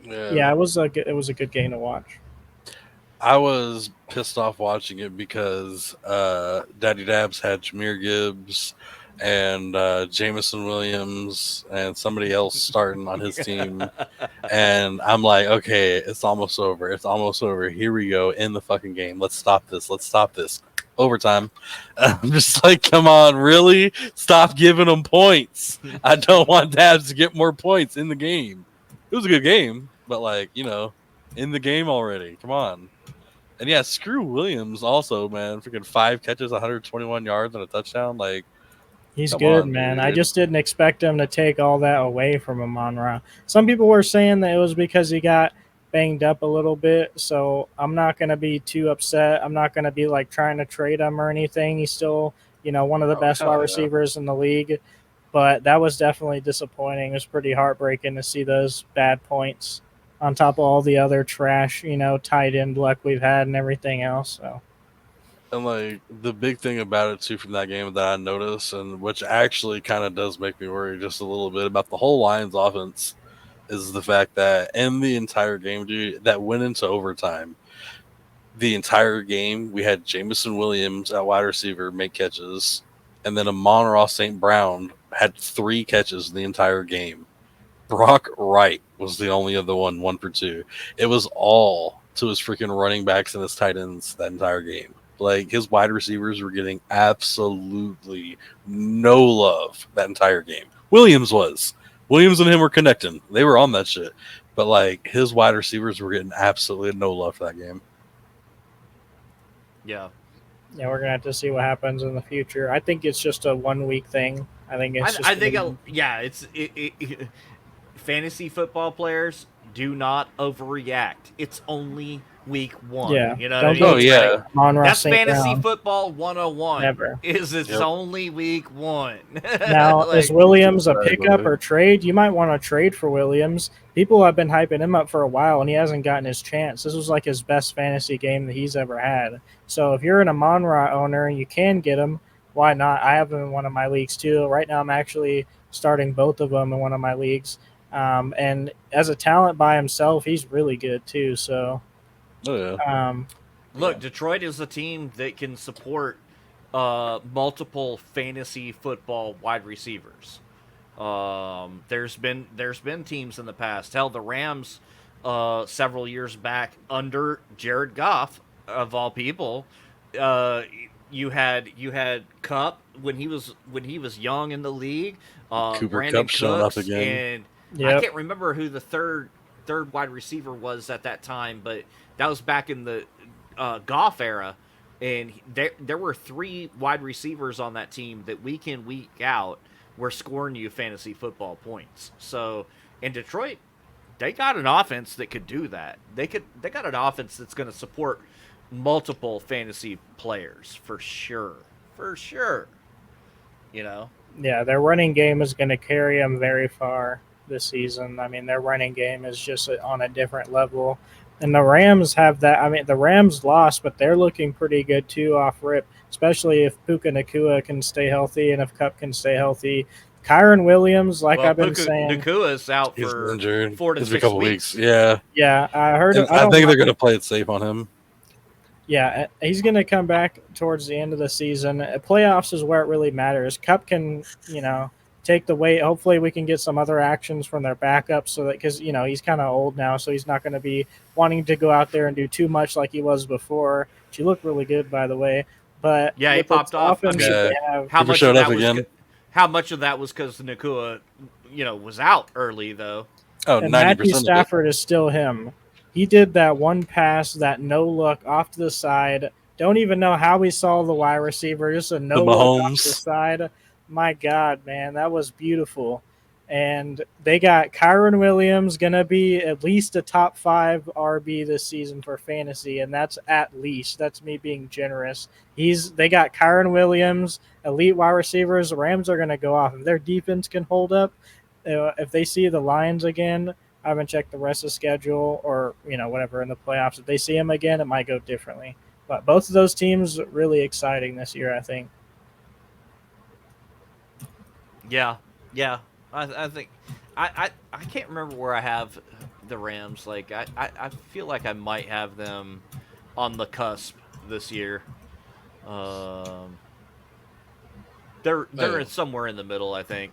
Yeah, it was a good game to watch. I was pissed off watching it because Daddy Dabs had Jahmyr Gibbs and Jamison Williams and somebody else starting on his team. And I'm like, okay, it's almost over. It's almost over. Here we go in the fucking game. Let's stop this. Let's stop this. Overtime. I'm just like, come on, really? Stop giving them points. I don't want Dabs to get more points in the game. It was a good game, but like, in the game already. Come on. And yeah, screw Williams also, man. Freaking 5 catches, 121 yards, and a touchdown. Like, He's come good, on, man. dude. I just didn't expect him to take all that away from Amon-Ra. Some people were saying that it was because he got banged up a little bit, so I'm not going to be too upset. I'm not going to be like trying to trade him or anything. He's still, one of the best wide receivers in the league, but that was definitely disappointing. It was pretty heartbreaking to see those bad points on top of all the other trash, tight end luck we've had and everything else. So. And like the big thing about it too from that game that I noticed, and which actually kind of does make me worry just a little bit about the whole Lions offense, is the fact that in the entire game, dude, that went into overtime. The entire game, we had Jamison Williams at wide receiver make catches, and then Amon-Ra St. Brown had 3 catches the entire game. Brock Wright was the only other one for 2. It was all to his freaking running backs and his tight ends that entire game. Like, his wide receivers were getting absolutely no love that entire game. Williams and him were connecting. They were on that shit. But, like, his wide receivers were getting absolutely no love for that game. Yeah. Yeah, we're gonna have to see what happens in the future. I think it's just a 1 week thing. I think it's fantasy football players do not overreact. It's only week 1. Yeah. You know Don't what I mean? yeah. That's fantasy football 101. Never. It's only week 1. Now, is Williams a pickup or trade? You might want to trade for Williams. People have been hyping him up for a while, and he hasn't gotten his chance. This was like his best fantasy game that he's ever had. So if you're an Amon-Ra owner and you can get him, why not? I have him in one of my leagues too. Right now, I'm actually starting both of them in one of my leagues. And as a talent by himself, he's really good too. So, look, Detroit is a team that can support multiple fantasy football wide receivers. There's been teams in the past. Hell, the Rams several years back under Jared Goff, of all people. You had Kupp when he was young in the league. Cooper Brandon Kupp showing up Cooks, again. And I can't remember who the third wide receiver was at that time, but that was back in the Goff era. And there were 3 wide receivers on that team that week in, week out were scoring you fantasy football points. So in Detroit, they got an offense that could do that. They got an offense that's going to support multiple fantasy players for sure. For sure. Yeah, their running game is going to carry them very far this season. I mean, their running game is just on a different level. And the Rams have that. I mean, the Rams lost, but they're looking pretty good too off rip, especially if Puka Nakua can stay healthy and if Cup can stay healthy. Kyron Williams, like Well, I've been Puka saying, Nakua's out He's for injured. 4 to It's been a 6 couple weeks. weeks. Yeah, yeah, I heard. and I I don't. think they're going to play it safe on him. Yeah, he's going to come back towards the end of the season. Playoffs is where it really matters. Cup can, take the weight. Hopefully, we can get some other actions from their backup so that because he's kind of old now, so he's not going to be wanting to go out there and do too much like he was before. She looked really good, by the way. But Yeah, he with the popped off. I offense mean, that Yeah, they have, how Cooper much of showed up that was again. how much of that was because Nakua, was out early though. Oh, and 90% Matthew of it. Stafford is still him. He did that one pass, that no look off to the side. Don't even know how he saw the wide receiver, just a The no look off the Mahomes. side. My God, man, that was beautiful. And they got Kyron Williams, going to be at least a top 5 RB this season for fantasy, and that's at least. That's me being generous. They got Kyron Williams, elite wide receivers. The Rams are going to go off. If their defense can hold up, if they see the Lions again, I haven't checked the rest of the schedule or whatever in the playoffs. If they see them again, it might go differently. But both of those teams really exciting this year, I think. Yeah, yeah. I think I can't remember where I have the Rams. Like I feel like I might have them on the cusp this year. Um, they're somewhere in the middle, I think.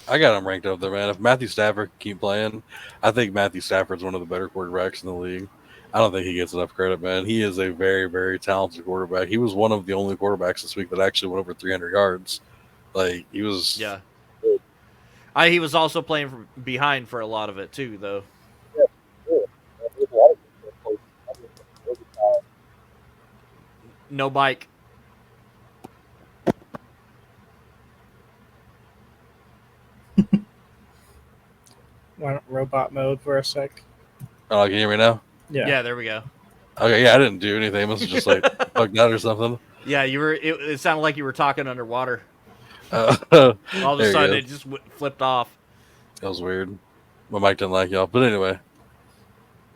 I got him ranked up there, man. If Matthew Stafford can keep playing, I think Matthew Stafford's one of the better quarterbacks in the league. I don't think he gets enough credit, man. He is a very, very talented quarterback. He was one of the only quarterbacks this week that actually went over 300 yards. Like, he was. Yeah. He was also playing from behind for a lot of it too, though. No bike. Went robot mode for a sec. Oh, can you hear me now? Yeah, there we go. Okay, yeah, I didn't do anything. It must have just like bugged out or something. Yeah, you were. It sounded like you were talking underwater. All All of a there sudden, you it just flipped off. That was weird. My mic didn't like y'all. But anyway.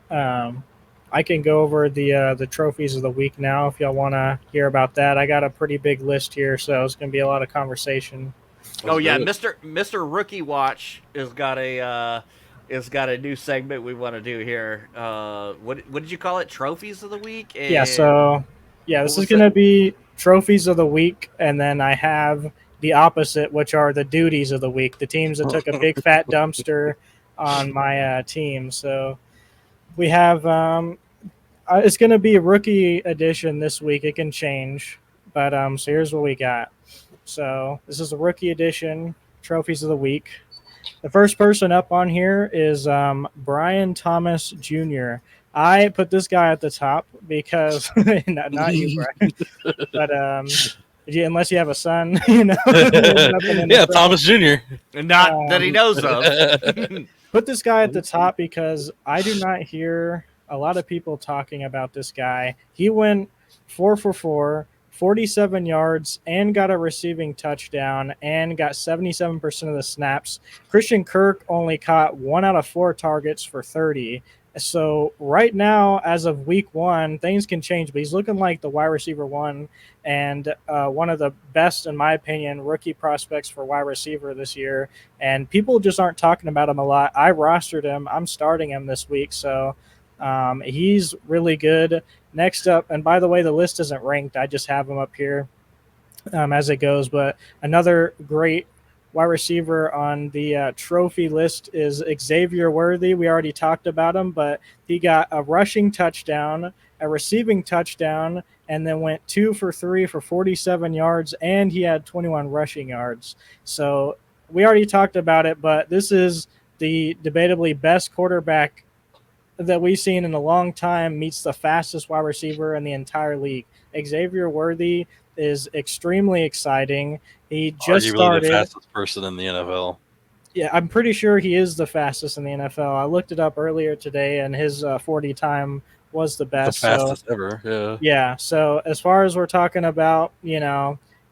I can go over the trophies of the week now if y'all want to hear about that. I got a pretty big list here, so it's going to be a lot of conversation. Oh yeah, good. Mr. Rookie Watch has got a new segment we want to do here. What did you call it? Trophies of the week? And This is going to be trophies of the week, and then I have the opposite, which are the duties of the week. The teams that took a big fat dumpster on my team. So we have it's going to be a rookie edition this week. It can change, but so here's what we got. So this is a rookie edition trophies of the week. The first person up on here is Brian Thomas Jr. I put this guy at the top because not you, Brian, but unless you have a son, Yeah, Thomas Jr. not that he knows of. Put this guy at the top because I do not hear a lot of people talking about this guy. He went 4 for 4, 47 yards, and got a receiving touchdown, and got 77% of the snaps. Christian Kirk only caught 1 out of 4 targets for 30. So right now, as of week 1, things can change, but he's looking like the wide receiver 1 and one of the best, in my opinion, rookie prospects for wide receiver this year. And people just aren't talking about him a lot. I rostered him. I'm starting him this week, so he's really good. Next up, and by the way, the list isn't ranked. I just have him up here as it goes. But another great wide receiver on the trophy list is Xavier Worthy. We already talked about him, but he got a rushing touchdown, a receiving touchdown, and then went 2 for 3 for 47 yards, and he had 21 rushing yards. So we already talked about it, but this is the debatably best quarterback that we've seen in a long time, meets the fastest wide receiver in the entire league. Xavier Worthy is extremely exciting. He just Arguably started. the fastest person in the NFL. Yeah, I'm pretty sure he is the fastest in the NFL. I looked it up earlier today, and his 40 time was the best. The fastest ever. Yeah. Yeah. So as far as we're talking about,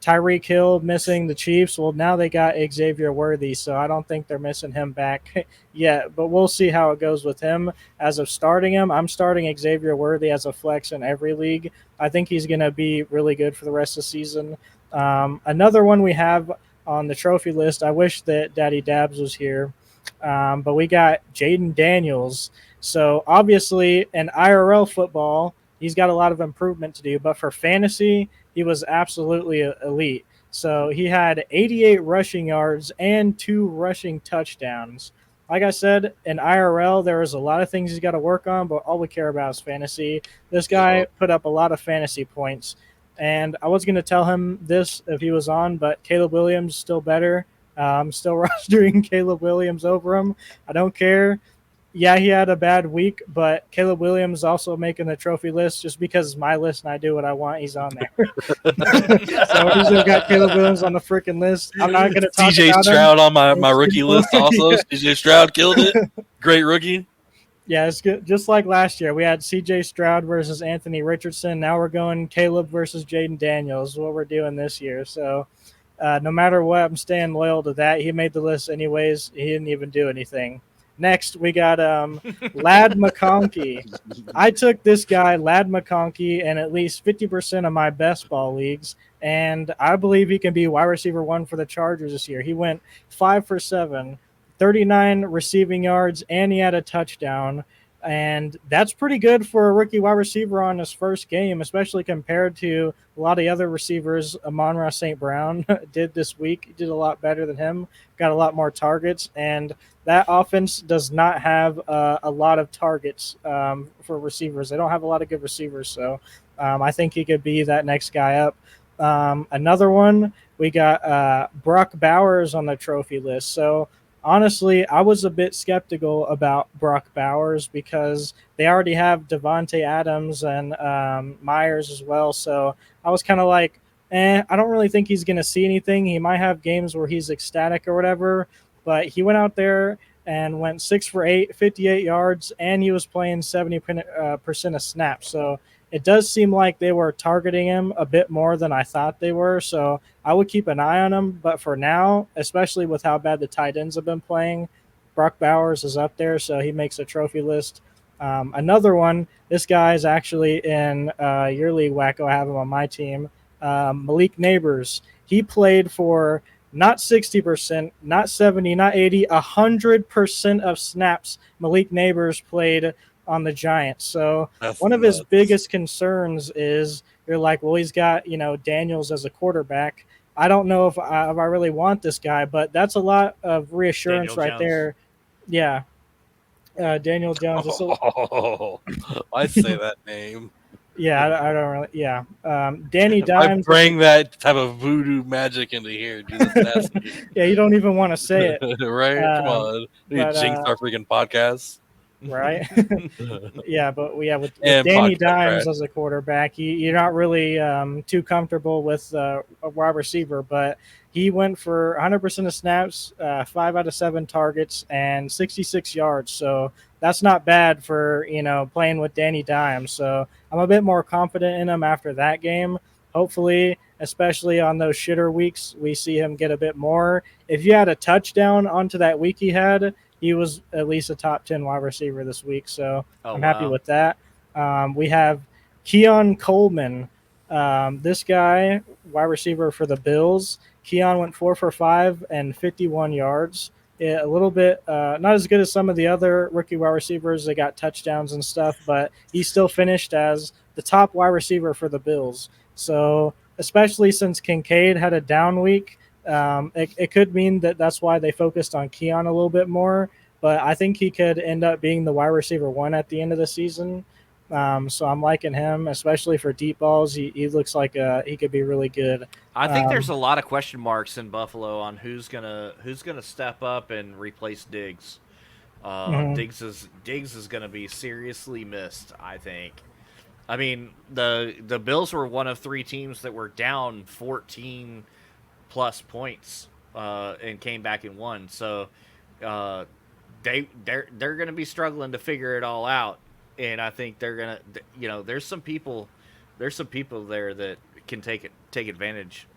Tyreek Hill missing the Chiefs. Well, now they got Xavier Worthy, so I don't think they're missing him back yet. But we'll see how it goes with him. As of starting him, I'm starting Xavier Worthy as a flex in every league. I think he's going to be really good for the rest of the season. Another one we have on the trophy list, I wish that Daddy Dabs was here, but we got Jaden Daniels. So obviously, in IRL football, he's got a lot of improvement to do. But for fantasy, he was absolutely elite. So he had 88 rushing yards and 2 rushing touchdowns. Like I said, in IRL, there is a lot of things he's got to work on, but all we care about is fantasy. This guy put up a lot of fantasy points. And I was going to tell him this if he was on, but Caleb Williams still better. I'm still rostering Caleb Williams over him. I don't care. Yeah, he had a bad week, but Caleb Williams also making the trophy list just because it's my list and I do what I want. He's on there. So we still got Caleb Williams on the freaking list. I'm not going to talk CJ about Stroud him. on my rookie list also. Yeah. CJ Stroud killed it. Great rookie. Yeah, it's good. Just like last year, we had CJ Stroud versus Anthony Richardson. Now we're going Caleb versus Jaden Daniels, what we're doing this year. So no matter what, I'm staying loyal to that. He made the list anyways. He didn't even do anything. Next, we got Lad McConkey. I took this guy, Lad McConkey, in at least 50% of my best ball leagues, and I believe he can be wide receiver 1 for the Chargers this year. He went 5 for 7, 39 receiving yards, and he had a touchdown. And that's pretty good for a rookie wide receiver on his first game, especially compared to a lot of the other receivers Amon-Ra St. Brown did this week. He did a lot better than him, got a lot more targets, and that offense does not have a lot of targets for receivers. They don't have a lot of good receivers, so I think he could be that next guy up. Another one, we got Brock Bowers on the trophy list. So honestly, I was a bit skeptical about Brock Bowers because they already have Devontae Adams and Myers as well. So I was kind of like, I don't really think he's going to see anything. He might have games where he's ecstatic or whatever, but he went out there and went 6 for 8, 58 yards, and he was playing 70% of snaps. So it does seem like they were targeting him a bit more than I thought they were. So I would keep an eye on him. But for now, especially with how bad the tight ends have been playing, Brock Bowers is up there, so he makes a trophy list. Another one, this guy is actually in your league, Wakko. I have him on my team. Malik Neighbors. He played for not 60%, not 70, not 80, 100% of snaps Malik Neighbors played on the Giants. So one of his biggest concerns is you're like, well, he's got, Daniels as a quarterback. I don't know if I really want this guy, but that's a lot of reassurance Daniel right Jones. there. Yeah. Daniel Jones. I say that name. Yeah, I don't really. Yeah. Danny I Dimes. bring that type of voodoo magic into here, dude. That's nasty. Yeah, you don't even want to say it. Right? Come on. We but, jinx our freaking podcast. Right. Yeah, but with And Danny podcast Dimes trash. as a quarterback, you're not really too comfortable with a wide receiver, but he went for 100% of snaps, 5 out of 7 targets, and 66 yards. So that's not bad for playing with Danny Dimes. So I'm a bit more confident in him after that game. Hopefully, especially on those shitter weeks, we see him get a bit more. If you had a touchdown onto that week he was at least a top 10 wide receiver this week. So I'm happy with that. We have Keon Coleman. This guy, wide receiver for the Bills. Keon went 4 for 5 and 51 yards. A little bit not as good as some of the other rookie wide receivers. They got touchdowns and stuff, but he still finished as the top wide receiver for the Bills. So especially since Kincaid had a down week, it could mean that's why they focused on Keon a little bit more. But I think he could end up being the wide receiver 1 at the end of the season. So I'm liking him, especially for deep balls. He looks like he could be really good. I think there's a lot of question marks in Buffalo on who's gonna step up and replace Diggs. Diggs is gonna be seriously missed, I think. I mean, the Bills were one of 3 teams that were down 14 plus points and came back and won. So they're going to be struggling to figure it all out, and I think they're going to there's some people there that can take advantage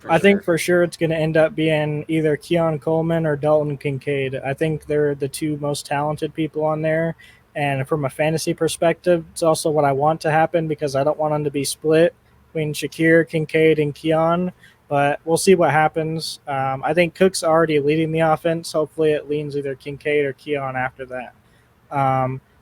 I think for sure it's going to end up being either Keon Coleman or Dalton Kincaid. I think they're the two most talented people on there. And from a fantasy perspective, it's also what I want to happen because I don't want them to be split between Shakir, Kincaid, and Keon. But we'll see what happens. I think Cook's already leading the offense. Hopefully it leans either Kincaid or Keon after that.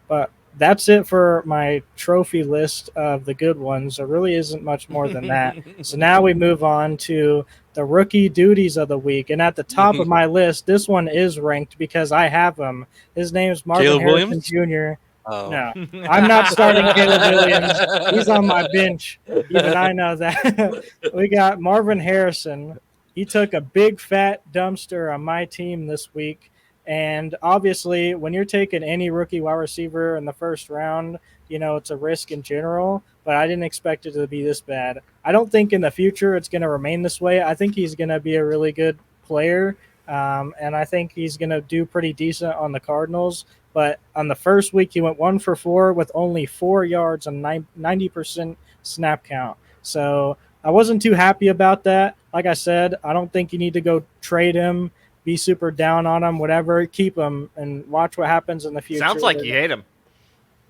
But that's it for my trophy list of the good ones. There really isn't much more than that. So now we move on to the rookie duties of the week. And at the top of my list, this one is ranked because I have him. His name is Marvin Caleb Harrison Williams? Jr. Oh. No, I'm not starting Caleb Williams. He's on my bench. Even I know that. We got Marvin Harrison. He took a big fat dumpster on my team this week. And obviously, when you're taking any rookie wide receiver in the first round, you know, it's a risk in general, but I didn't expect it to be this bad. I don't think in the future it's going to remain this way. I think he's going to be a really good player, and I think he's going to do pretty decent on the Cardinals. But on the first week, he went 1 for 4 with only 4 yards on 90% snap count. So I wasn't too happy about that. Like I said, I don't think you need to go trade him, be super down on him, whatever. Keep him and watch what happens in the future. Sounds like you hate him.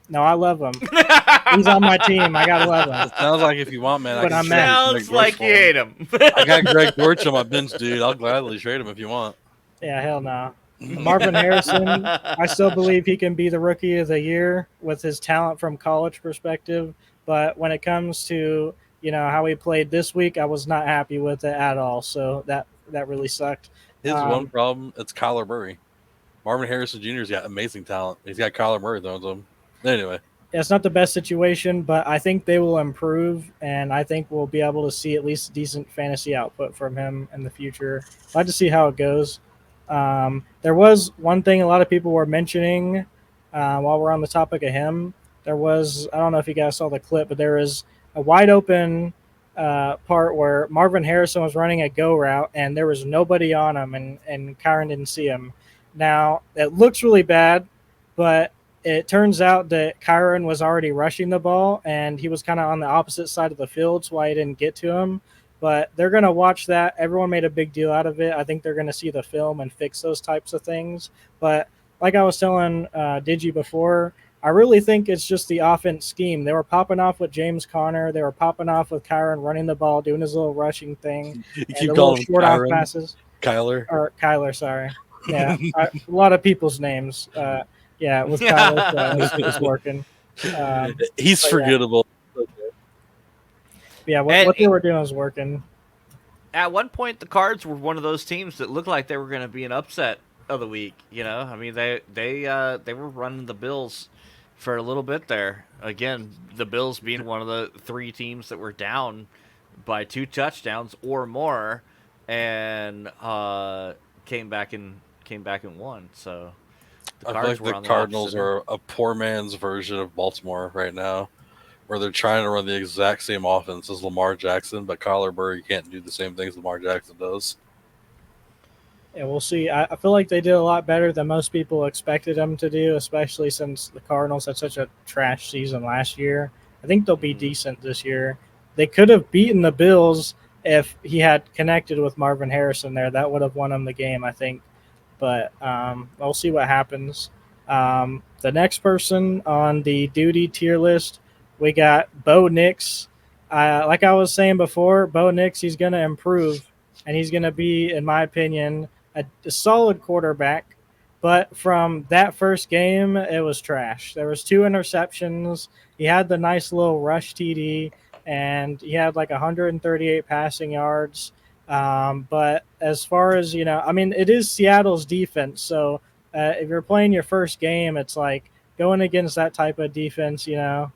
No, I love him. He's on my team. I gotta love him. It sounds like if you want, man, But I I'm can mad. Sounds like you hate him. I got Greg Dortch on my bench, dude. I'll gladly trade him if you want. Yeah, hell no. Marvin Harrison, I still believe he can be the rookie of the year with his talent from college perspective. But when it comes to, you know, how he played this week, I was not happy with it at all. So that really sucked. His one problem, it's Kyler Murray. Marvin Harrison Jr.'s got amazing talent. He's got Kyler Murray throwing to him. Anyway. It's not the best situation, but I think they will improve, and I think we'll be able to see at least decent fantasy output from him in the future. I'd like to see how it goes. There was one thing a lot of people were mentioning while we're on the topic of him. There was, I don't know if you guys saw the clip, but there was a wide open part where Marvin Harrison was running a go route, and there was nobody on him, and Kyron didn't see him. Now, it looks really bad, but it turns out that Kyron was already rushing the ball, and he was kind of on the opposite side of the field, so I didn't get to him. But they're going to watch that. Everyone made a big deal out of it. I think they're going to see the film and fix those types of things. But like I was telling Digi before, I really think it's just the offense scheme. They were popping off with James Conner. They were popping off with Kyron running the ball, doing his little rushing thing. You and keep the calling little him short off Kyron? passes. Kyler. Sorry. Yeah, a lot of people's names. Yeah, with Kyler, so it's working. He's forgettable. Yeah, what they were doing was working. At one point, the Cards were one of those teams that looked like they were going to be an upset of the week. You know, I mean, they were running the Bills for a little bit there. Again, the Bills being one of the 3 teams that were down by 2 touchdowns or more, and came back and won. So I feel like the Cardinals are a poor man's version of Baltimore right now, where they're trying to run the exact same offense as Lamar Jackson, but Kyler Murray can't do the same things Lamar Jackson does. Yeah, we'll see. I feel like they did a lot better than most people expected them to do, especially since the Cardinals had such a trash season last year. I think they'll be decent this year. They could have beaten the Bills if he had connected with Marvin Harrison there. That would have won them the game, I think. But we'll see what happens. The next person on the duty tier list, we got Bo Nix. Like I was saying before, Bo Nix, he's going to improve, and he's going to be, in my opinion, a solid quarterback. But from that first game, it was trash. There was 2 interceptions. He had the nice little rush TD, and he had like 138 passing yards. But as far as, you know, I mean, it is Seattle's defense. So if you're playing your first game, it's like going against that type of defense, you know,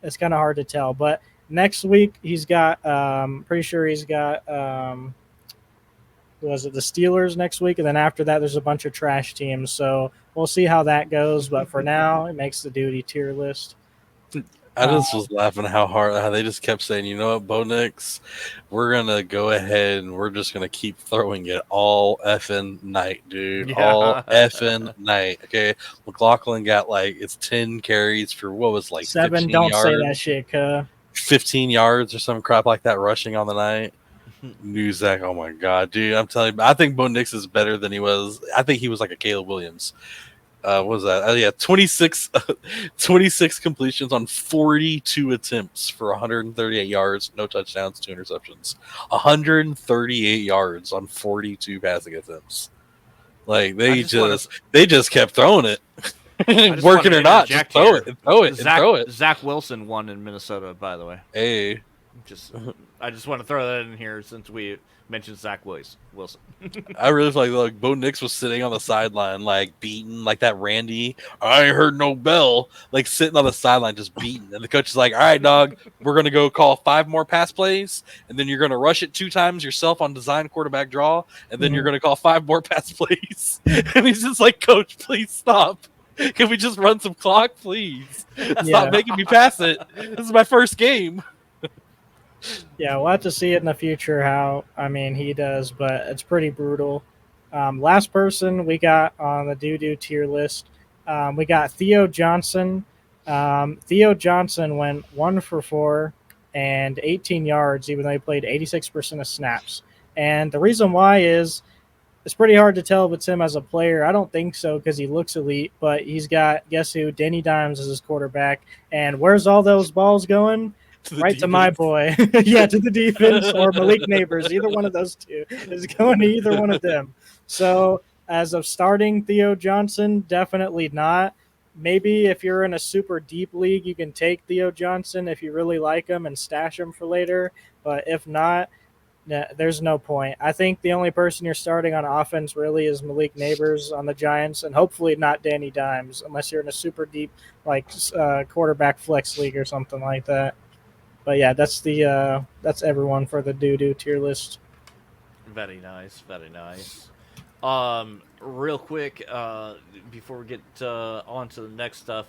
it's kind of hard to tell. But next week, he's got, pretty sure he's got, was it the Steelers next week? And then after that, there's a bunch of trash teams. So we'll see how that goes. But for now, it makes the duty tier list. I just was laughing how they just kept saying, you know what, Bo Nix, we're going to go ahead and we're just going to keep throwing it all effing night, dude. Yeah. All effing night. Okay. McLaughlin got it's 10 carries for what was 7. Don't yards, say that shit, 15 yards or some crap like that rushing on the night. New Zach. Oh my god, dude! I'm telling you, I think Bo Nix is better than he was. I think he was like a Caleb Williams. What was that? Yeah, 26, 26 completions on 42 attempts for 138 yards, no touchdowns, 2 interceptions. 138 yards on 42 passing attempts. Like I just want to. they just kept throwing it, I just want working to or not, just interject throw here. it and throw it and throw it. Zach Wilson won in Minnesota, by the way. Hey, I just want to throw that in here since we mentioned Zach Wilson. I really feel like Bo Nix was sitting on the sideline, like beaten, like that Randy. I ain't heard no bell, like sitting on the sideline, just beaten. And the coach is like, "All right, dog, we're gonna go call 5 more pass plays, and then you're gonna rush it 2 times yourself on design quarterback draw, and then you're gonna call 5 more pass plays." And he's just like, "Coach, please stop. Can we just run some clock, please? Stop making me pass it. This is my first game." Yeah, we'll have to see it in the future how, he does, but it's pretty brutal. Last person we got on the doo-doo tier list, we got Theo Johnson. Theo Johnson went 1 for 4 and 18 yards, even though he played 86% of snaps. And the reason why is it's pretty hard to tell if it's him as a player. I don't think so because he looks elite, but he's got, guess who, Danny Dimes as his quarterback. And where's all those balls going? Right to my boy. Yeah, to the defense or Malik Neighbors. Either one of those two is going to either one of them. So as of starting Theo Johnson, definitely not. Maybe if you're in a super deep league, you can take Theo Johnson if you really like him and stash him for later. But if not, there's no point. I think the only person you're starting on offense really is Malik Neighbors on the Giants, and hopefully not Danny Dimes, unless you're in a super deep quarterback flex league or something like that. But yeah, that's everyone for the doo-doo tier list. Very nice, very nice. Real quick, before we get on to the next stuff,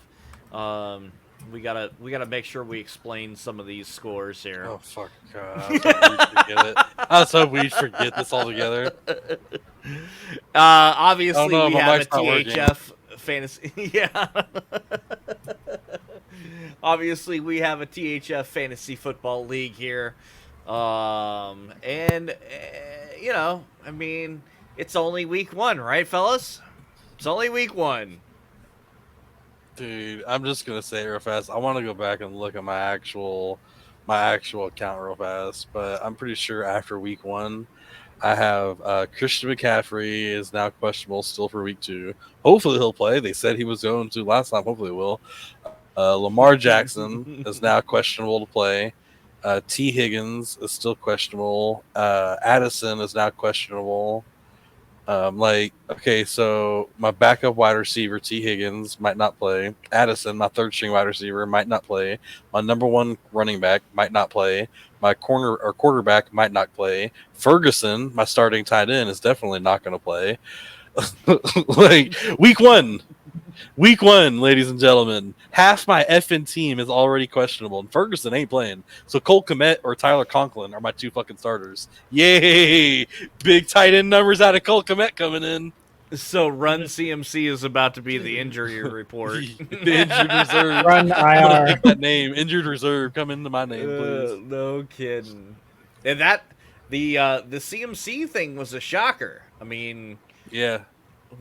we gotta make sure we explain some of these scores here. Oh fuck! I was hoping we'd forget this altogether. Obviously, we have a THF fantasy. Yeah. Obviously, we have a THF fantasy football league here, and it's only week 1, right, fellas? It's only week 1. Dude, I'm just gonna say it real fast. I want to go back and look at my actual account real fast, but I'm pretty sure after week 1, I have Christian McCaffrey is now questionable still for week 2. Hopefully he'll play. They said he was going to last time. Hopefully he will. Lamar Jackson is now questionable to play. T. Higgins is still questionable. Addison is now questionable. So my backup wide receiver, T. Higgins, might not play. Addison, my third string wide receiver, might not play. My number 1 running back might not play. My corner or quarterback might not play. Ferguson, my starting tight end, is definitely not going to play. Week one, ladies and gentlemen, half my effing team is already questionable, and Ferguson ain't playing. So Cole Kmet or Tyler Conklin are my 2 fucking starters. Yay! Big tight end numbers out of Cole Kmet coming in. So Run CMC is about to be the injury report. The injured reserve. Run IR. I'm gonna pick that name. Injured reserve. Come into my name, please. No kidding. And that the CMC thing was a shocker. I mean, yeah,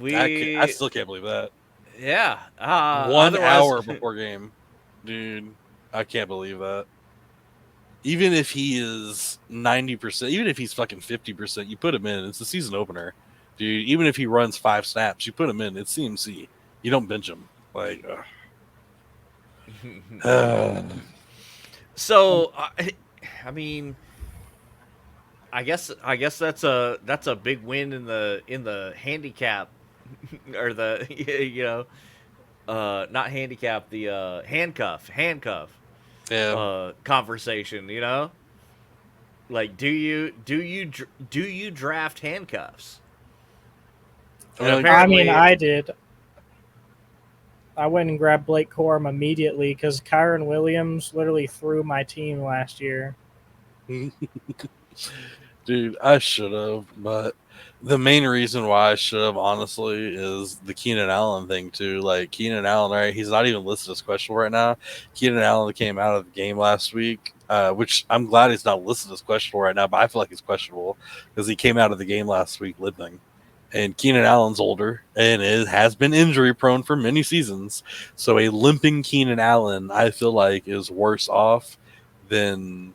I still can't believe that. Yeah. 1 hour before game. Dude, I can't believe that. Even if he is 90%, even if he's fucking 50%, you put him in. It's the season opener. Dude, even if he runs 5 snaps, you put him in. It's CMC. You don't bench him. Like, So, I mean, I guess that's a big win in the handicap, or the not handicap, the handcuff conversation. Like, do you draft handcuffs? I did. I went and grabbed Blake Corum immediately because Kyron Williams literally threw my team last year. Dude, I should have, but the main reason why I should have, honestly, is the Keenan Allen thing, too. Like, Keenan Allen, right? He's not even listed as questionable right now. Keenan Allen came out of the game last week which I'm glad he's not listed as questionable right now, but I feel like he's questionable because he came out of the game last week limping. And Keenan Allen's older and has been injury prone for many seasons. So a limping Keenan Allen, I feel like, is worse off than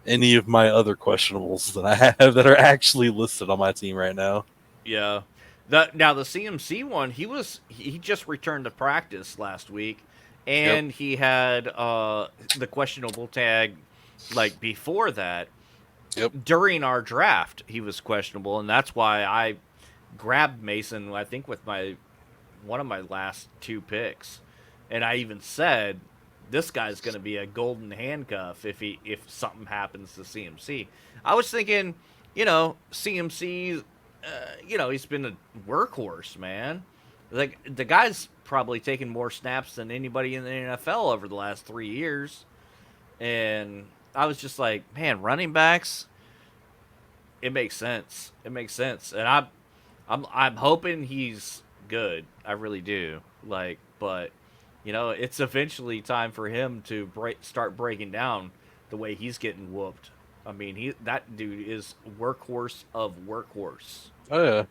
any of my other questionables that I have that are actually listed on my team right now. Yeah. Now the CMC one, he just returned to practice last week, Yep. and he had the questionable tag like before that. Yep. During our draft, he was questionable, and that's why I grabbed Mason. I think with one of my last 2 picks, and I even said this guy's going to be a golden handcuff if something happens to CMC. I was thinking, CMC, he's been a workhorse, man. Like the guy's probably taken more snaps than anybody in the NFL over the last 3 years, and I was just like, man, running backs. It makes sense. It makes sense, and I'm hoping he's good. I really do. But it's eventually time for him to start breaking down the way he's getting whooped. I mean, that dude is workhorse of workhorse. Oh yeah.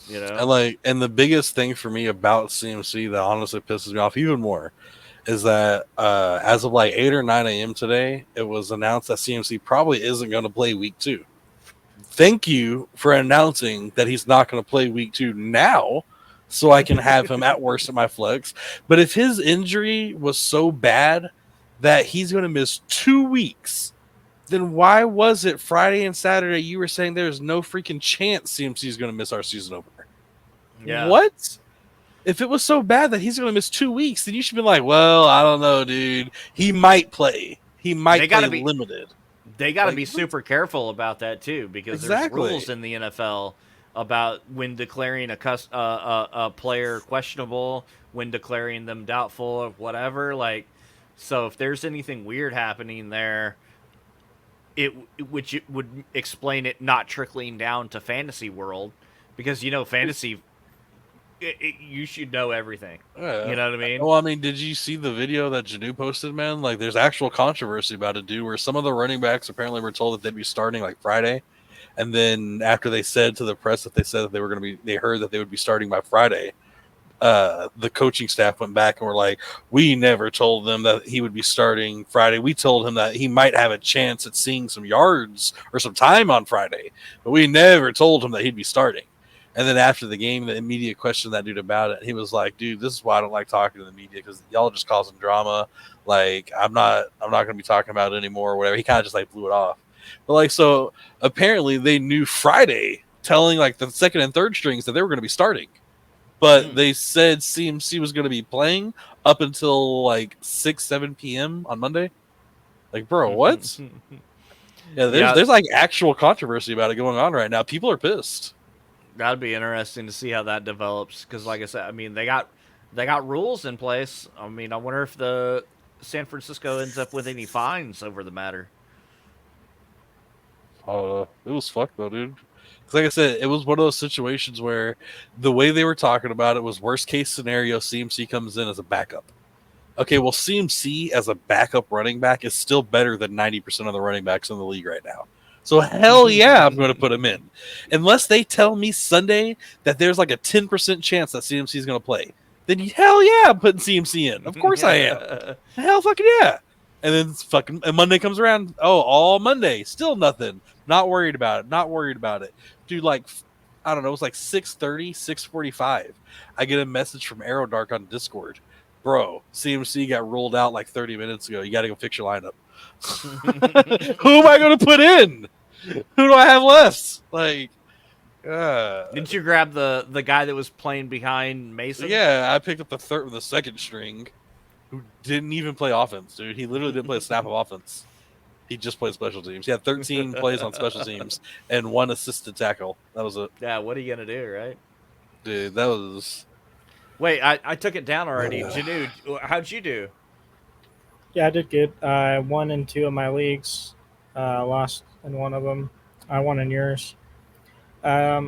You know. And the biggest thing for me about CMC that honestly pisses me off even more is that as of like 8 or 9 a.m. today, it was announced that CMC probably isn't going to play week 2. Thank you for announcing that he's not going to play week 2 now, so I can have him at worst at my flex. But if his injury was so bad that he's going to miss 2 weeks, then why was it Friday and Saturday you were saying there's no freaking chance CMC is going to miss our season opener? Yeah. What? If it was so bad that he's going to miss 2 weeks, then you should be like, well, I don't know, dude. He might play. He might play limited. They got to be super careful about that too, because there's rules in the NFL about when declaring a player questionable, when declaring them doubtful or whatever. So if there's anything weird happening there, which would explain it not trickling down to fantasy world, because fantasy. You should know everything. Yeah. You know what I mean? Well, I mean, did you see the video that Janu posted, man? Like, there's actual controversy about it, dude, where some of the running backs apparently were told that they'd be starting like Friday. And then after they said to the press that they said that they heard that they would be starting by Friday, the coaching staff went back and were like, we never told them that he would be starting Friday. We told him that he might have a chance at seeing some yards or some time on Friday, but we never told him that he'd be starting. And then after the game, the media questioned that dude about it. He was like, dude, this is why I don't like talking to the media, because y'all just causing drama. Like, I'm not going to be talking about it anymore or whatever. He kind of just like blew it off. But so apparently they knew Friday, telling like the second and third strings that they were going to be starting. But they said CMC was going to be playing up until like 6, 7 p.m. on Monday. Like, bro, what? There's like actual controversy about it going on right now. People are pissed. That'd be interesting to see how that develops, because like I said, I mean, they got rules in place. I mean, I wonder if the San Francisco ends up with any fines over the matter. It was fucked though, dude. Because like I said, it was one of those situations where the way they were talking about it was worst case scenario, CMC comes in as a backup. Okay, well, CMC as a backup running back is still better than 90% of the running backs in the league right now. So hell yeah, I'm going to put him in. Unless they tell me Sunday that there's like a 10% chance that CMC is going to play, then hell yeah, I'm putting CMC in. Of course I am. Hell fucking yeah. And then and Monday comes around. Oh, all Monday, still nothing. Not worried about it. Dude, like, I don't know, it was like 6:30, 6:45. I get a message from Aerodark on Discord. Bro, CMC got rolled out like 30 minutes ago. You got to go fix your lineup. Who am I going to put in? Who do I have left? Like, didn't you grab the guy that was playing behind Mason? Yeah, I picked up the second string, who didn't even play offense, dude. He literally didn't play a snap of offense. He just played special teams. He had 13 plays on special teams and 1 assisted tackle. That was it. Yeah, what are you gonna do, right? Dude, that was. Wait, I took it down already. Janu, how'd you do? Yeah, I did good. I won in 2 of my leagues. Lost in 1 of them. I won in yours. I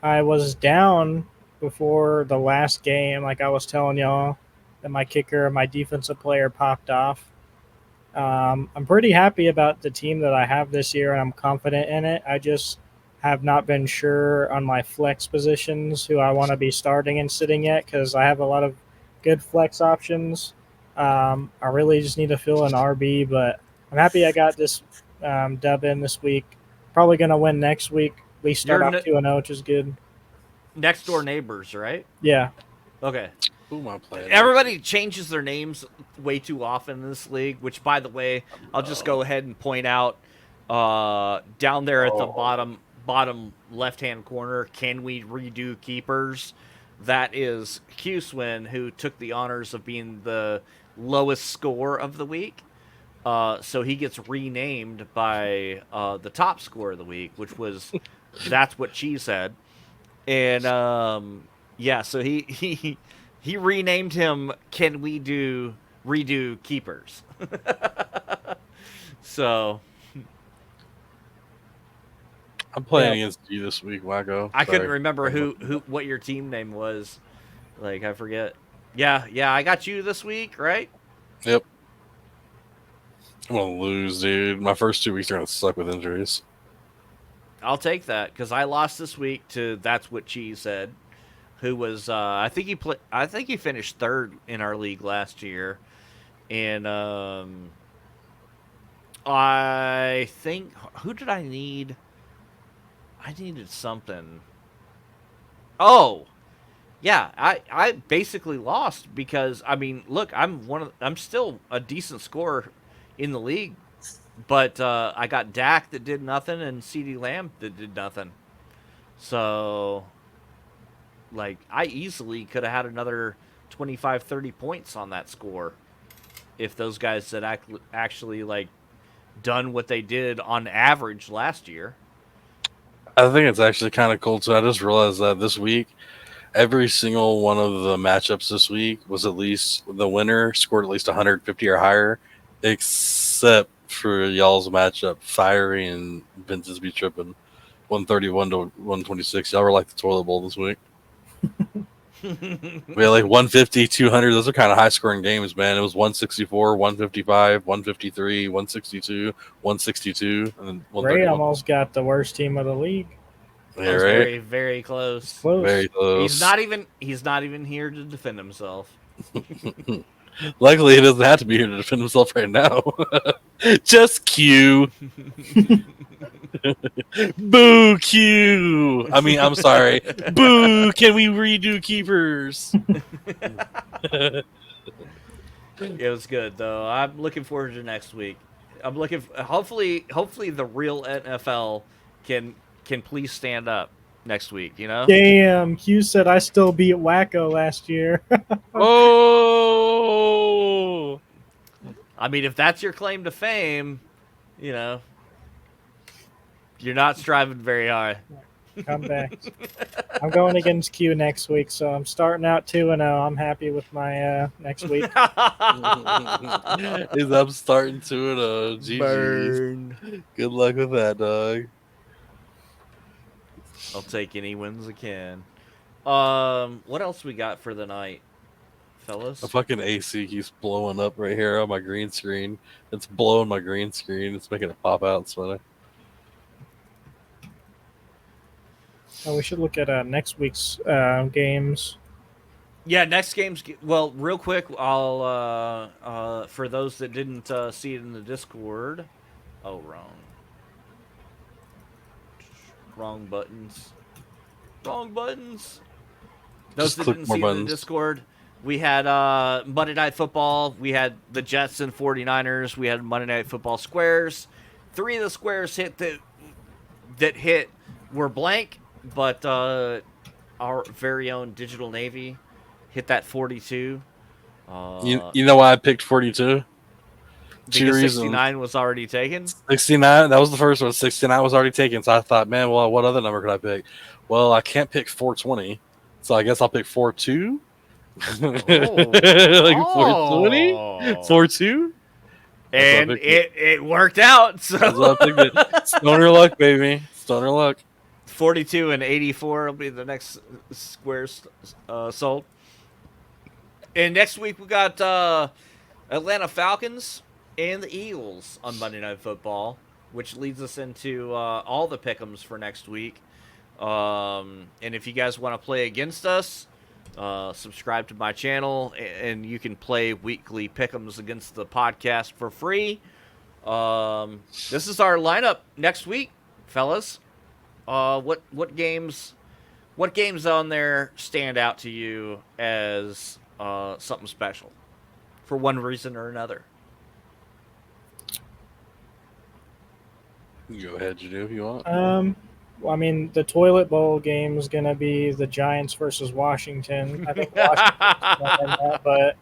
was down before the last game, like I was telling y'all, that my kicker, my defensive player popped off. I'm pretty happy about the team that I have this year, and I'm confident in it. I just have not been sure on my flex positions who I want to be starting and sitting yet because I have a lot of good flex options. I really just need to fill an RB, but I'm happy I got this dub in this week. Probably going to win next week. We start You're off 2-0, which is good. next door neighbors, right? Yeah. Okay. Who am I playing? Everybody changes their names way too often in this league, which, by the way, I'll just go ahead and point out down there at the bottom left-hand corner, can we redo keepers? That is Q-Swin, who took the honors of being the lowest score of the week. So he gets renamed by the top score of the week, which was That's What She Said. And yeah, so he renamed him Can We Do Redo Keepers? So I'm playing against you this week, Wakko. I couldn't Sorry. remember what your team name was. Like, I forget. Yeah, I got you this week, right? Yep. I'm gonna lose, dude. My first 2 weeks are gonna suck with injuries. I'll take that because I lost this week to That's What She Said, who was I think he finished third in our league last year, and I think who did I need? I needed something. Oh, yeah, I basically lost because I mean, look, I'm still a decent scorer in the league, but I got Dak that did nothing and CD Lamb that did nothing. So, like, I easily could have had another 25, 30 points on that score if those guys had actually like done what they did on average last year. I think it's actually kind of cool too. I just realized that this week, every single one of the matchups this week was at least the winner scored at least 150 or higher, except for y'all's matchup, Fiery and Vince's be tripping 131 to 126. Y'all were like the toilet bowl this week. We had like 150, 200. Those are kind of high scoring games, man. It was 164, 155, 153, 162, 162, and then Ray 131. almost got the worst team of the league. Yeah, That was right. very, very close. Close. Very close. He's not even here to defend himself. Luckily, he doesn't have to be here to defend himself right now. Just Q. Boo, Q. I mean, I'm sorry. Boo, can we redo keepers? It was good though. I'm looking forward to next week. I'm looking. Hopefully, the real NFL can please stand up next week. You know. Damn, Q said I still beat Wakko last year. Oh. I mean, if that's your claim to fame, you know, you're not striving very hard. Come back. I'm going against Q next week, so I'm starting out 2-0. I'm happy with my next week. Is I'm starting to it. GG's. Burn. Good luck with that, dog. I'll take any wins I can. What else we got for the night, fellas? The fucking AC keeps blowing up right here on my green screen. It's blowing my green screen. It's making it pop out. It's funny. Oh, we should look at next week's games. Yeah, next game's well. Real quick, I'll for those that didn't see it in the Discord. Oh, wrong buttons. Wrong buttons. Those Just that click didn't more see it in the buttons. Discord, we had Monday Night Football. We had the Jets and 49ers. We had Monday Night Football squares. 3 of the squares that hit were blank, but our very own Digital Navy hit that 42. You know why I picked 42? Because 69 was already taken. 69, that was the first one. 69 was already taken. So I thought, man, well, what other number could I pick? Well, I can't pick 420. So I guess I'll pick 42. Like 420? 42? And it worked out. So that's what I picked it. Stoner luck, baby. Stoner luck. 42 and 84 will be the next squares sold. And next week we got Atlanta Falcons and the Eagles on Monday Night Football, which leads us into all the pick'ems for next week. And if you guys want to play against us, subscribe to my channel, and you can play weekly pick'ems against the podcast for free. This is our lineup next week, fellas. What games on there stand out to you as something special for one reason or another? You go ahead, Janu, if you want. Well, I mean, the toilet bowl game is going to be the Giants versus Washington. I think Washington's going to win that, but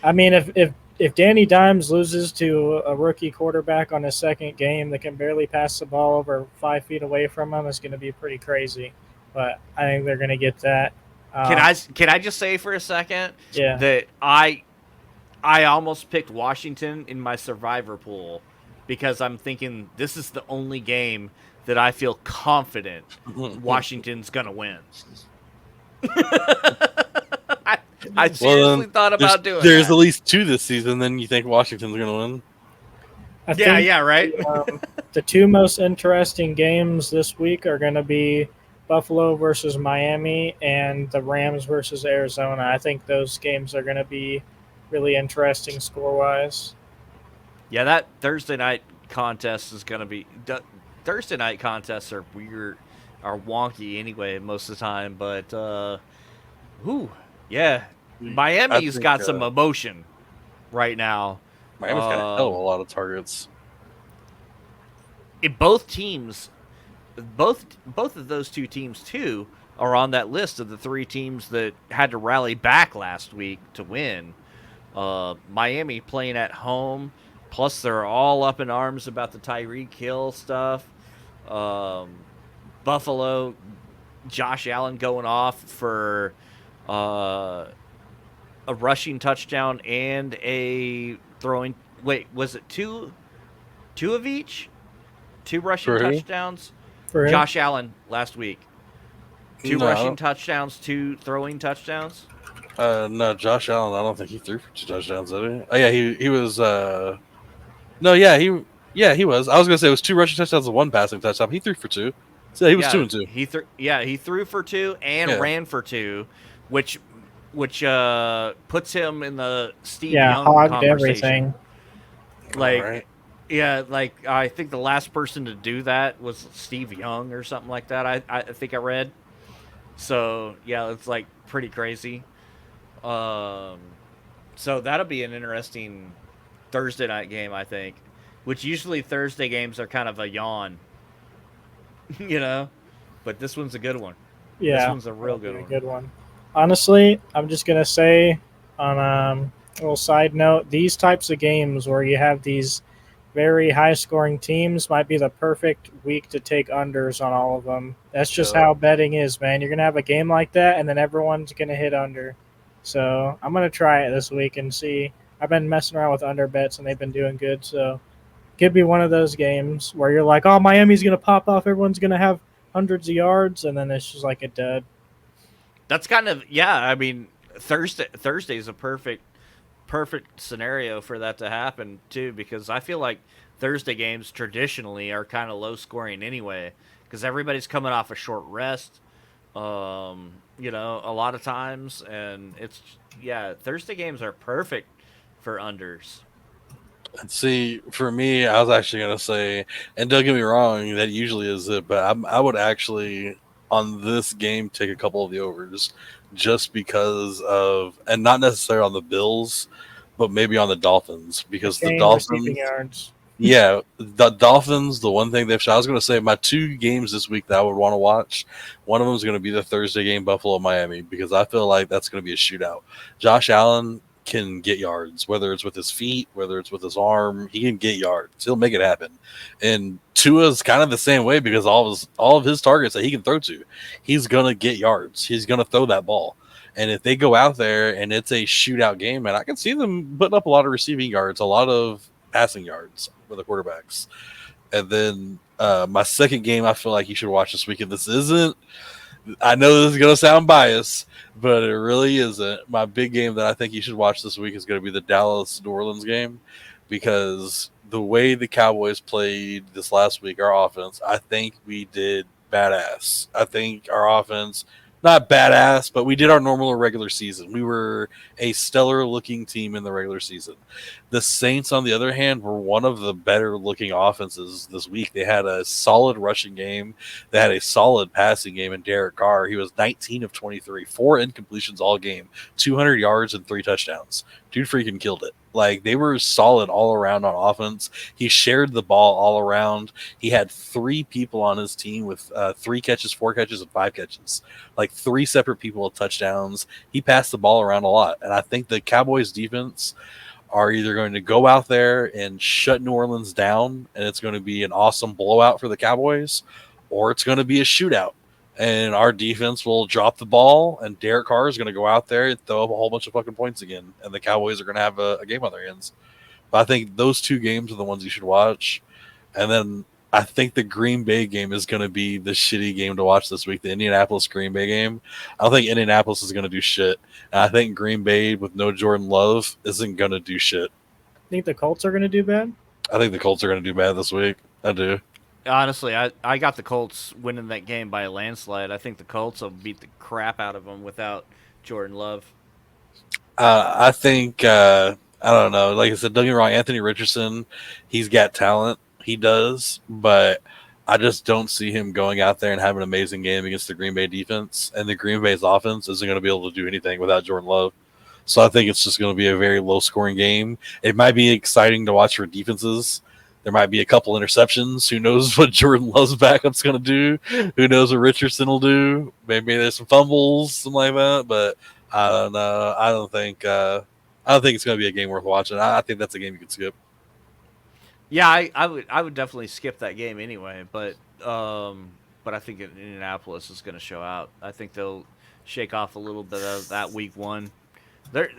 I mean, if Danny Dimes loses to a rookie quarterback on his second game that can barely pass the ball over 5 feet away from him, it's going to be pretty crazy. But I think they're going to get that. Can I just say for a second Yeah. that I almost picked Washington in my survivor pool because I'm thinking this is the only game that I feel confident Washington's gonna win. I seriously thought about doing There's that. at least 2 this season, then you think Washington's going to win? I think, right. the 2 most interesting games this week are going to be Buffalo versus Miami and the Rams versus Arizona. I think those games are going to be really interesting score-wise. Yeah, that Thursday night contest is going to be... Thursday night contests are weird, are wonky anyway most of the time, but, Miami's got some emotion right now. Miami's got a hell of a lot of targets. Both teams, both of those 2 teams, too, are on that list of the 3 teams that had to rally back last week to win. Miami playing at home, plus they're all up in arms about the Tyreek Hill stuff. Buffalo, Josh Allen going off for a rushing touchdown and a throwing. Wait, was it two of each? 2 rushing touchdowns. For Josh Allen last week. 2 rushing touchdowns, 2 throwing touchdowns. No, Josh Allen. I don't think he threw for 2 touchdowns, did he? Oh yeah, he was. No, yeah, he was. I was gonna say it was 2 rushing touchdowns and 1 passing touchdown. He threw for 2. So he was 2 and 2. He threw for 2 and ran for 2, which puts him in the Steve Young hogged conversation. Everything. Like, right. Like I think the last person to do that was Steve Young or something like that. I think I read. So yeah, it's like pretty crazy. So that'll be an interesting Thursday night game, I think. Which usually Thursday games are kind of a yawn, but this one's a good one. Yeah, this one's a real good one. Honestly, I'm just gonna say on a little side note, these types of games where you have these very high-scoring teams might be the perfect week to take unders on all of them. That's just how betting is, man. You're gonna have a game like that, and then everyone's gonna hit under. So I'm gonna try it this week and see. I've been messing around with under bets, and they've been doing good. So it could be one of those games where you're like, "Oh, Miami's gonna pop off. Everyone's gonna have hundreds of yards," and then it's just like a dud. That's kind of I mean, Thursday is a perfect scenario for that to happen too, because I feel like Thursday games traditionally are kind of low scoring anyway, because everybody's coming off a short rest, a lot of times, and it's Thursday games are perfect for unders. See, for me, I was actually gonna say, and don't get me wrong, that usually is it, but I would actually on this game take a couple of the overs, just because of, and not necessarily on the Bills, but maybe on the Dolphins, because the Dolphins, yards. yeah, the Dolphins. The one thing they've shot, I was going to say my 2 games this week that I would want to watch. One of them is going to be the Thursday game, Buffalo Miami, because I feel like that's going to be a shootout. Josh Allen can get yards, whether it's with his feet, whether it's with his arm, he can get yards. He'll make it happen. And Tua's kind of the same way, because all of his targets that he can throw to, he's gonna get yards. He's gonna throw that ball. And if they go out there and it's a shootout game, and I can see them putting up a lot of receiving yards, a lot of passing yards for the quarterbacks. And then my second game I feel like you should watch this weekend. This isn't, I know this is going to sound biased, but it really isn't. My big game that I think you should watch this week is going to be the Dallas-New Orleans game. because the way the Cowboys played this last week, our offense, I think we did badass. I think our offense, not badass, but we did our normal or regular season. We were a stellar looking team in the regular season. The Saints, on the other hand, were one of the better looking offenses this week. They had a solid rushing game. They had a solid passing game in Derek Carr. He was 19 of 23, 4 incompletions all game, 200 yards and 3 touchdowns. Dude freaking killed it. Like, they were solid all around on offense. He shared the ball all around. He had 3 people on his team with 3 catches, 4 catches, and 5 catches. Like 3 separate people with touchdowns. He passed the ball around a lot. And I think the Cowboys defense are either going to go out there and shut New Orleans down, and it's going to be an awesome blowout for the Cowboys, or it's going to be a shootout. And our defense will drop the ball, and Derek Carr is going to go out there and throw up a whole bunch of fucking points again, and the Cowboys are going to have a game on their hands. But I think those 2 games are the ones you should watch. And then I think the Green Bay game is going to be the shitty game to watch this week, the Indianapolis-Green Bay game. I don't think Indianapolis is going to do shit. And I think Green Bay, with no Jordan Love, isn't going to do shit. Think the Colts are going to do bad? I think the Colts are going to do bad this week. I do. Honestly, I got the Colts winning that game by a landslide. I think the Colts will beat the crap out of them without Jordan Love. I think, I don't know. Like I said, don't get me wrong, Anthony Richardson, he's got talent. He does. But I just don't see him going out there and having an amazing game against the Green Bay defense. And the Green Bay's offense isn't going to be able to do anything without Jordan Love. So I think it's just going to be a very low-scoring game. It might be exciting to watch for defenses. There might be a couple interceptions. Who knows what Jordan Love's backup's going to do? Who knows what Richardson will do? Maybe there's some fumbles, something like that. But I don't know. I don't think it's going to be a game worth watching. I think that's a game you can skip. Yeah, I would definitely skip that game anyway. But I think Indianapolis is going to show out. I think they'll shake off a little bit of that week 1.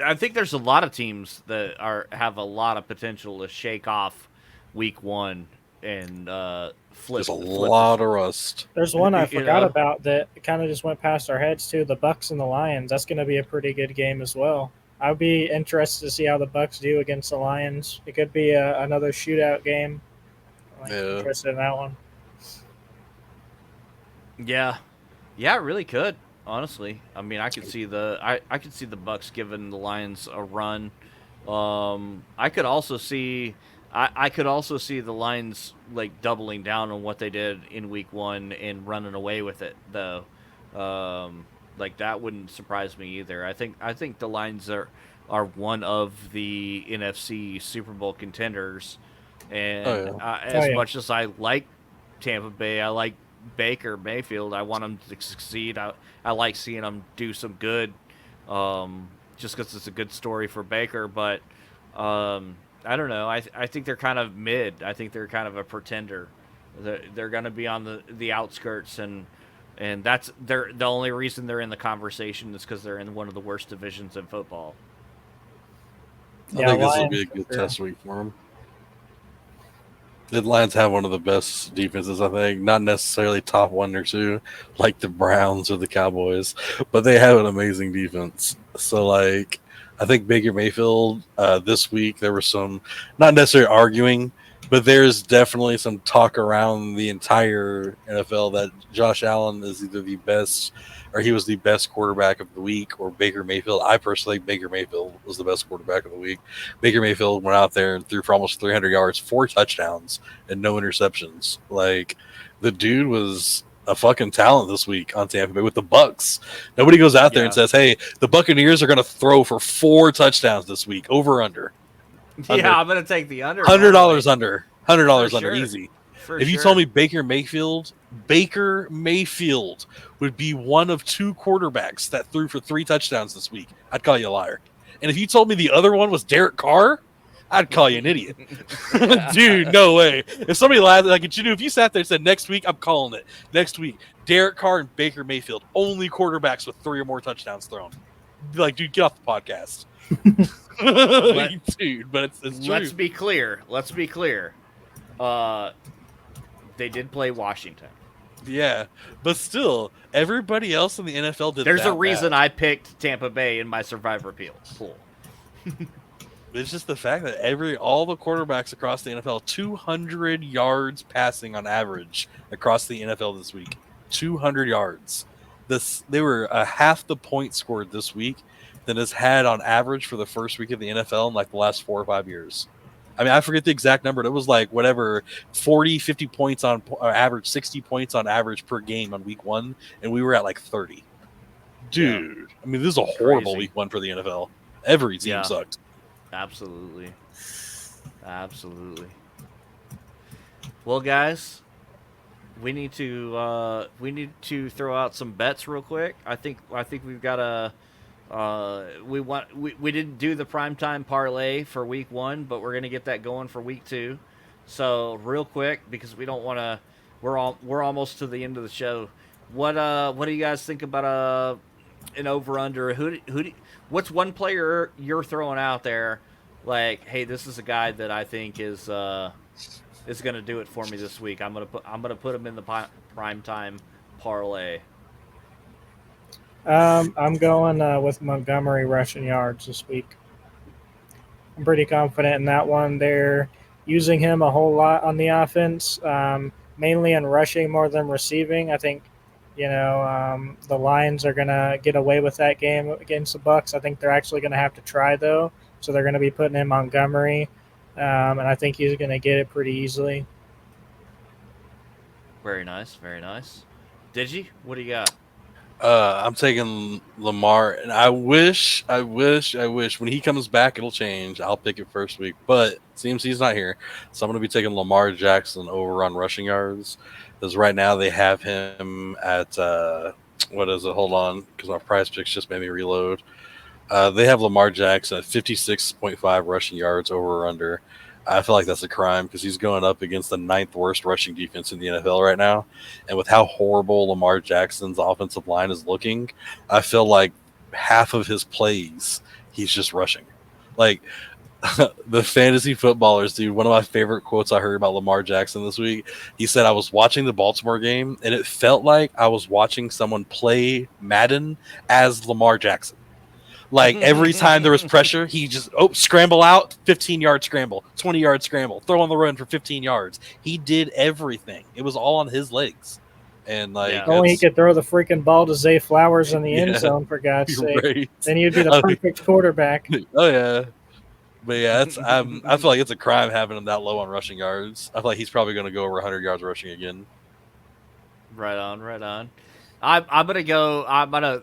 I think there's a lot of teams that have a lot of potential to shake off week 1 and flip. There's a lot of rust. There's one I forgot about that kind of just went past our heads too. The Bucks and the Lions. That's going to be a pretty good game as well. I'd be interested to see how the Bucks do against the Lions. It could be another shootout game. I'm interested in that one. Yeah, it really could. Honestly, I mean, I could see the Bucks giving the Lions a run. I could also see the Lions like doubling down on what they did in week 1 and running away with it, though. Like that wouldn't surprise me either. I think the Lions are one of the NFC Super Bowl contenders, and as much as I like Tampa Bay, I like Baker Mayfield. I want him to succeed. I like seeing him do some good, just because it's a good story for Baker. But I don't know. I think they're kind of mid. I think they're kind of a pretender. They're going to be on the outskirts, and that's the only reason they're in the conversation is because they're in one of the worst divisions in football. I think this will be a good test week for them. The Lions have one of the best defenses, I think. Not necessarily top 1 or 2 like the Browns or the Cowboys, but they have an amazing defense. So, like, I think Baker Mayfield this week, there was some, not necessarily arguing, but there's definitely some talk around the entire NFL that Josh Allen is either the best, or he was the best quarterback of the week, or Baker Mayfield. I personally think Baker Mayfield was the best quarterback of the week. Baker Mayfield went out there and threw for almost 300 yards, 4 touchdowns, and no interceptions. Like, the dude was a fucking talent this week on Tampa Bay with the Bucks. Nobody goes out there and says, hey, the Buccaneers are going to throw for 4 touchdowns this week, over under. Yeah, I'm going to take the under. $100 under. $100 under, sure. Easy. If you told me Baker Mayfield would be one of 2 quarterbacks that threw for 3 touchdowns this week, I'd call you a liar. And if you told me the other one was Derek Carr, I'd call you an idiot. Dude, no way. If somebody laughed, like, if you sat there and said, next week, I'm calling it. Next week, Derek Carr and Baker Mayfield, only quarterbacks with 3 or more touchdowns thrown. Be like, dude, get off the podcast. Dude, but it's true. Let's be clear. They did play Washington. Yeah, but still, everybody else in the NFL did. There's a reason I picked Tampa Bay in my Survivor pool. It's just the fact that all the quarterbacks across the NFL, 200 yards passing on average across the NFL this week. 200 yards. They were half the points scored this week than is had on average for the first week of the NFL in like the last 4 or 5 years. I mean, I forget the exact number. It was like whatever, 40, 50 points on average, 60 points on average per game on week 1, and we were at like 30. Dude, yeah. I mean, this is a horrible Crazy. week 1 for the NFL. Every team sucked. Absolutely. Well, guys, we need to throw out some bets real quick. I think we've got a we didn't do the primetime parlay for week 1, but we're gonna get that going for week 2. So real quick, because we don't want to, we're almost to the end of the show. What do you guys think about an over under? What's one player you're throwing out there? Like, hey, this is a guy that I think is gonna do it for me this week. I'm gonna put him in the primetime parlay. I'm going with Montgomery rushing yards this week. I'm pretty confident in that one. They're using him a whole lot on the offense, mainly in rushing more than receiving. I think, the Lions are going to get away with that game against the Bucs. I think they're actually going to have to try, though. So they're going to be putting in Montgomery, and I think he's going to get it pretty easily. Very nice. Digi, what do you got? I'm taking Lamar, and I wish when he comes back it'll change. I'll pick it first week, but it seems he's not here, so I'm going to be taking Lamar Jackson over on rushing yards, because right now they have him at what is it? Hold on, because my prize picks just made me reload. They have Lamar Jackson at 56.5 rushing yards over or under. I feel like that's a crime because he's going up against the 9th worst rushing defense in the NFL right now. And with how horrible Lamar Jackson's offensive line is looking, I feel like half of his plays, he's just rushing. Like, the fantasy footballers, dude, one of my favorite quotes I heard about Lamar Jackson this week, he said, I was watching the Baltimore game, and it felt like I was watching someone play Madden as Lamar Jackson. Like, every time there was pressure, he just, scramble out, 15-yard scramble, 20-yard scramble, throw on the run for 15 yards. He did everything. It was all on his legs. And, like, only he could throw the freaking ball to Zay Flowers in the end zone, for God's sake. Right. Then you'd be the perfect quarterback. Oh, yeah. But, yeah, I feel like it's a crime having him that low on rushing yards. I feel like he's probably going to go over 100 yards rushing again. Right on. I'm gonna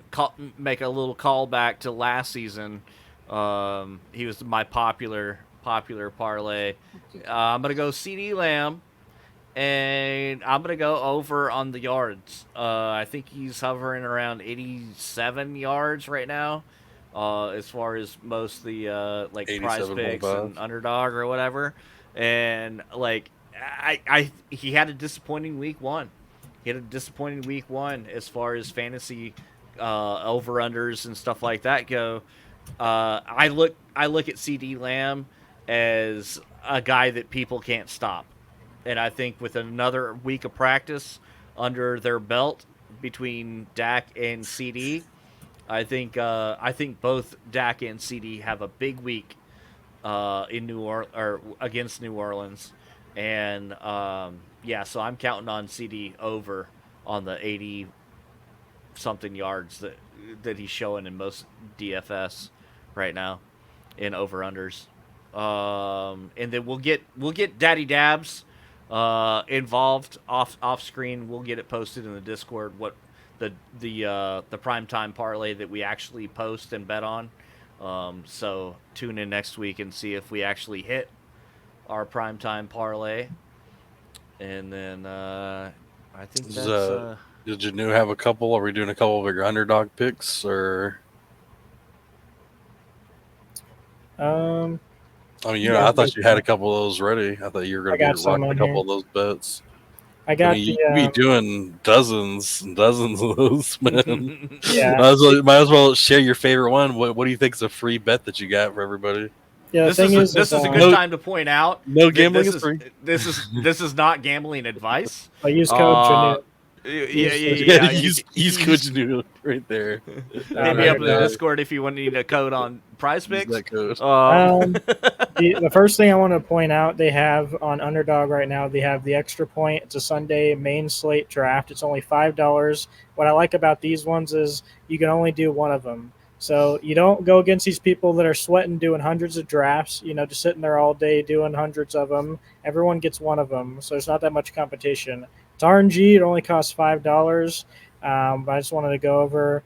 make a little callback to last season. He was my popular parlay. I'm gonna go CD Lamb, and I'm gonna go over on the yards. I think he's hovering around 87 yards right now, as far as most of the like prize picks and underdog or whatever. And like he had a disappointing week 1. He had a disappointing week 1 as far as fantasy over-unders and stuff like that go. I look at CD Lamb as a guy that people can't stop. And I think with another week of practice under their belt between Dak and CD, I think both Dak and CD have a big week in against New Orleans. And so I'm counting on CD over on the 80-something yards that he's showing in most DFS right now in over-unders. And then we'll get Daddy Dabs involved off screen. We'll get it posted in the Discord, what the primetime parlay that we actually post and bet on. So tune in next week and see if we actually hit our primetime parlay. And then I think that's... did Janu have a couple? Are we doing a couple of your underdog picks? Or I thought you had a couple of those ready. I thought you were going to rock a couple of those bets. You be doing dozens and dozens of those, man. Yeah. Might as well share your favorite one. What do you think is a free bet that you got for everybody? Yeah, this is a good time to point out. No gambling is free. This is not gambling advice. I use code Janu. Yeah. He's Coach Noodle right there. Hit me up in the Discord if you want to need a code on Prize Use Picks. that code. The first thing I want to point out, they have on Underdog right now, they have the extra point. It's a Sunday main slate draft. It's only $5. What I like about these ones is you can only do one of them. So you don't go against these people that are sweating doing hundreds of drafts, just sitting there all day doing hundreds of them. Everyone gets one of them, so there's not that much competition. It's RNG. It only costs $5. But I just wanted to go over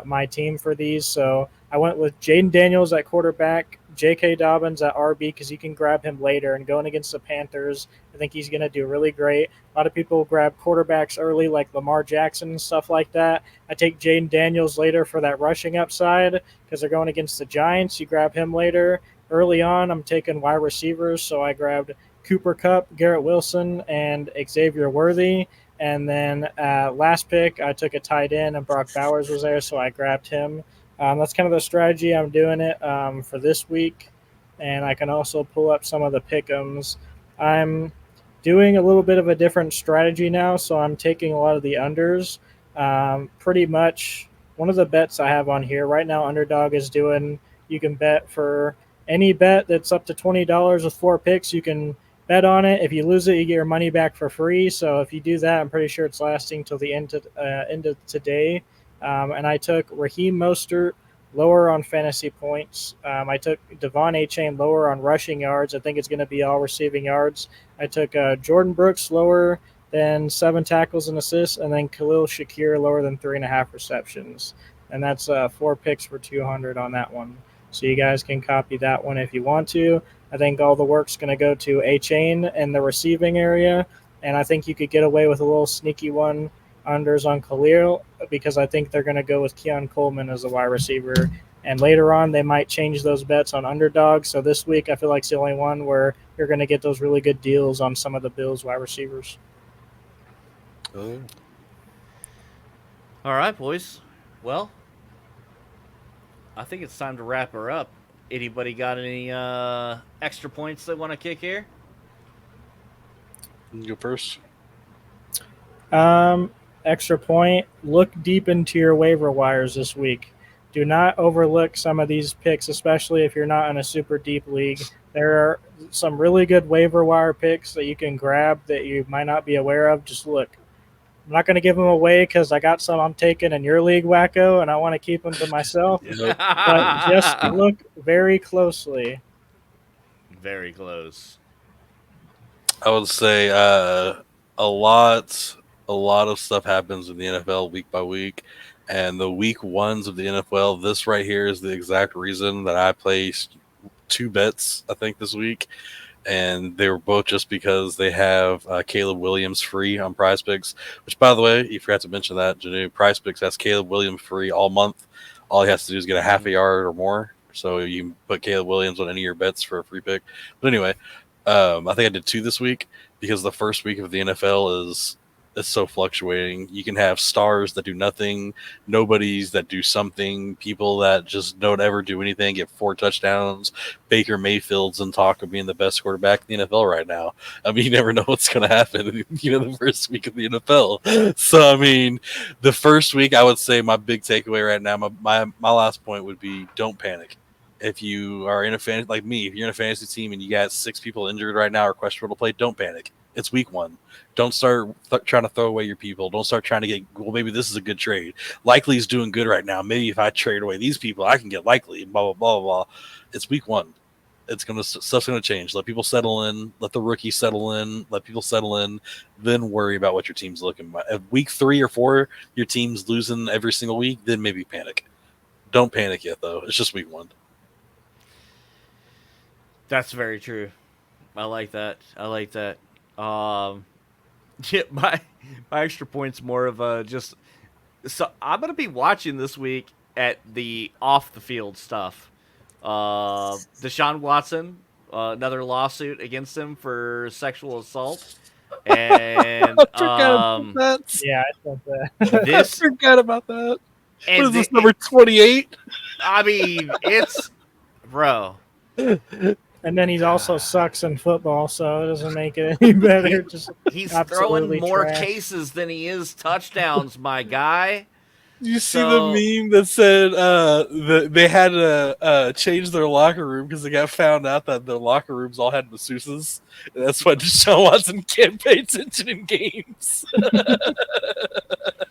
my team for these. So I went with Jaden Daniels at quarterback, J.K. Dobbins at RB because you can grab him later. And going against the Panthers, I think he's going to do really great. A lot of people grab quarterbacks early like Lamar Jackson and stuff like that. I take Jaden Daniels later for that rushing upside because they're going against the Giants. You grab him later. Early on, I'm taking wide receivers, so I grabbed Cooper Kupp, Garrett Wilson, and Xavier Worthy. And then last pick, I took a tight end, and Brock Bowers was there, so I grabbed him. That's kind of the strategy I'm doing it for this week. And I can also pull up some of the pick'ems. I'm doing a little bit of a different strategy now, so I'm taking a lot of the unders. Pretty much one of the bets I have on here right now, Underdog is doing, you can bet for any bet that's up to $20 with 4 picks. You can bet on it. If you lose it, you get your money back for free. So if you do that, I'm pretty sure it's lasting till the end of today. And I took Raheem Mostert lower on fantasy points. I took Devon Achane lower on rushing yards. I think it's going to be all receiving yards. I took Jordan Brooks lower than 7 tackles and assists, and then Khalil Shakir lower than 3.5 receptions. And that's 4 picks for 200 on that one. So you guys can copy that one if you want to. I think all the work's going to go to Achane in the receiving area, and I think you could get away with a little sneaky one unders on Khalil because I think they're going to go with Keon Coleman as a wide receiver. And later on, they might change those bets on Underdog. So this week, I feel like it's the only one where you're going to get those really good deals on some of the Bills wide receivers. Oh. All right, boys. Well, I think it's time to wrap her up. Anybody got any extra points they want to kick here? You go first. Extra point, look deep into your waiver wires this week. Do not overlook some of these picks, especially if you're not in a super deep league. There are some really good waiver wire picks that you can grab that you might not be aware of. Just look. I'm not going to give them away because I got some I'm taking in your league, Wakko, and I want to keep them to myself. But just look very closely. Very close. I would say a lot of stuff happens in the NFL week by week, and the week ones of the NFL, this right here is the exact reason that I placed 2 bets, I think, this week. And they were both just because they have Caleb Williams free on Prize Picks, which, by the way, you forgot to mention that, Janu, Prize Picks has Caleb Williams free all month. All he has to do is get a half a yard or more. So you can put Caleb Williams on any of your bets for a free pick. But anyway, I think I did 2 this week because the first week of the NFL is so fluctuating. You can have stars that do nothing, nobodies that do something, people that just don't ever do anything, get 4 touchdowns. Baker Mayfield's in talk of being the best quarterback in the NFL right now. I mean, you never know what's going to happen, the first week of the NFL. So, I mean, the first week, I would say my big takeaway right now, my last point would be don't panic. If you are in a fantasy, like me, if you're in a fantasy team and you got 6 people injured right now or questionable to play, don't panic. It's week 1. Don't start trying to throw away your people. Don't start trying to get, well, maybe this is a good trade. Likely's doing good right now. Maybe if I trade away these people, I can get Likely, blah, blah, blah, blah. It's week 1. Stuff's going to change. Let people settle in. Let the rookies settle in. Let people settle in. Then worry about what your team's looking at. If week 3 or 4, your team's losing every single week, then maybe panic. Don't panic yet, though. It's just week 1. That's very true. I like that. Yeah, my extra point's more of a just. So I'm gonna be watching this week at the off the field stuff. Deshaun Watson, another lawsuit against him for sexual assault, and I forgot about that. Yeah, I thought that. I forgot about that. And what is this, number 28? I mean, it's bro. And then he also sucks in football, so it doesn't make it any better. Just He's throwing absolutely more trash. cases than he is touchdowns, my guy. You see the So meme that said they had to change their locker room because they got found out that their locker rooms all had masseuses. And that's why Deshaun Watson can't pay attention in games.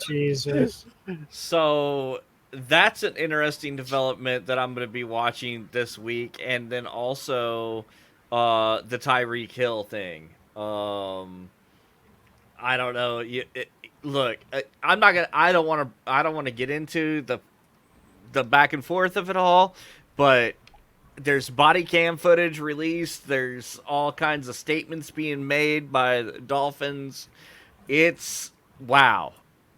Jesus. So that's an interesting development that I'm going to be watching this week, and then also the Tyreek Hill thing. I don't know. Look, I'm not gonna. I don't want to. I don't want to get into the back and forth of it all, but there's body cam footage released. There's all kinds of statements being made by the Dolphins. It's wow.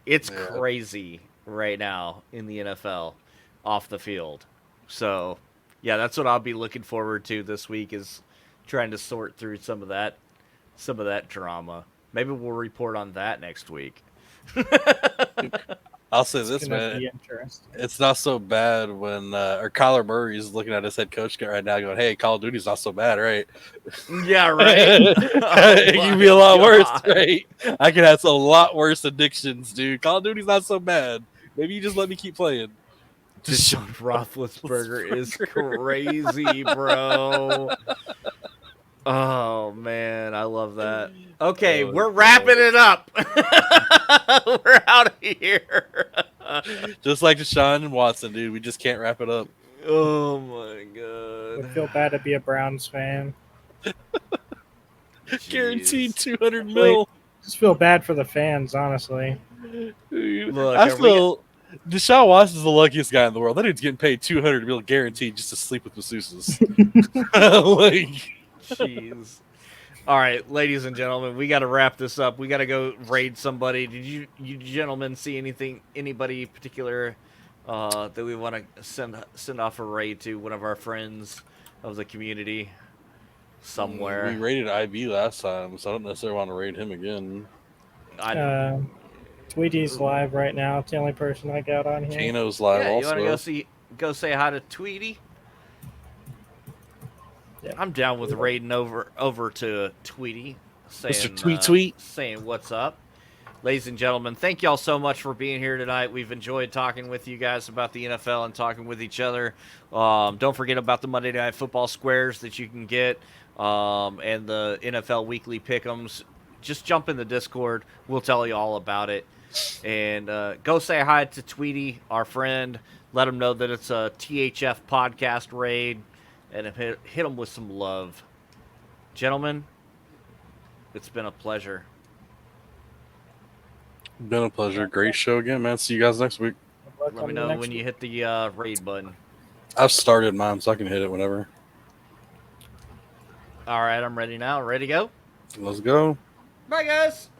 It's crazy right now in the NFL off the field. So, yeah, that's what I'll be looking forward to this week is trying to sort through some of that drama. Maybe we'll report on that next week. I'll say It's this, gonna man. be interesting. It's not so bad when or Kyler Murray's looking at his head coach right now going, hey, Call of Duty's not so bad, right? Yeah, right? It can be a lot worse, right? I can have a lot worse addictions, dude. Call of Duty's not so bad. Maybe you just let me keep playing. Deshaun Roethlisberger is crazy, bro. Oh, man. I love that. Okay, we're wrapping it up. We're out of here. Just like Deshaun and Watson, dude. We just can't wrap it up. Oh, my I God. feel bad to be a Browns fan. Guaranteed Jeez. 200 mil. Just feel bad for the fans, honestly. Dude, Look, I feel Deshaun Watson's the luckiest guy in the world. That dude's getting paid 200 mil guaranteed just to sleep with masseuses. Like, jeez. All right, ladies and gentlemen, we got to wrap this up. We got to go raid somebody. Did you gentlemen see anybody particular that we want to send off a raid to? One of our friends of the community somewhere. we raided IB last time, so I don't necessarily want to raid him again. Tweety's live right now. It's the only person I got on here. Kano's live Yeah, you also. want to go say hi to Tweety? Yeah. I'm down with raiding over to Tweety, saying, Mr. Tweet. saying what's up. Ladies and gentlemen, thank y'all so much for being here tonight. We've enjoyed talking with you guys about the NFL and talking with each other. Don't forget about the Monday Night Football squares that you can get and the NFL Weekly Pick'ems. Just jump in the Discord. We'll tell you all about it. And go say hi to Tweety, our friend. Let him know that it's a THF podcast raid. And hit him with some love. Gentlemen, it's been a pleasure. Been a pleasure. Great show again, man. See you guys next week. Let me know when you hit the raid button. I've started mine, so I can hit it whenever. All right, I'm ready now. Ready to go? Let's go. Bye, guys.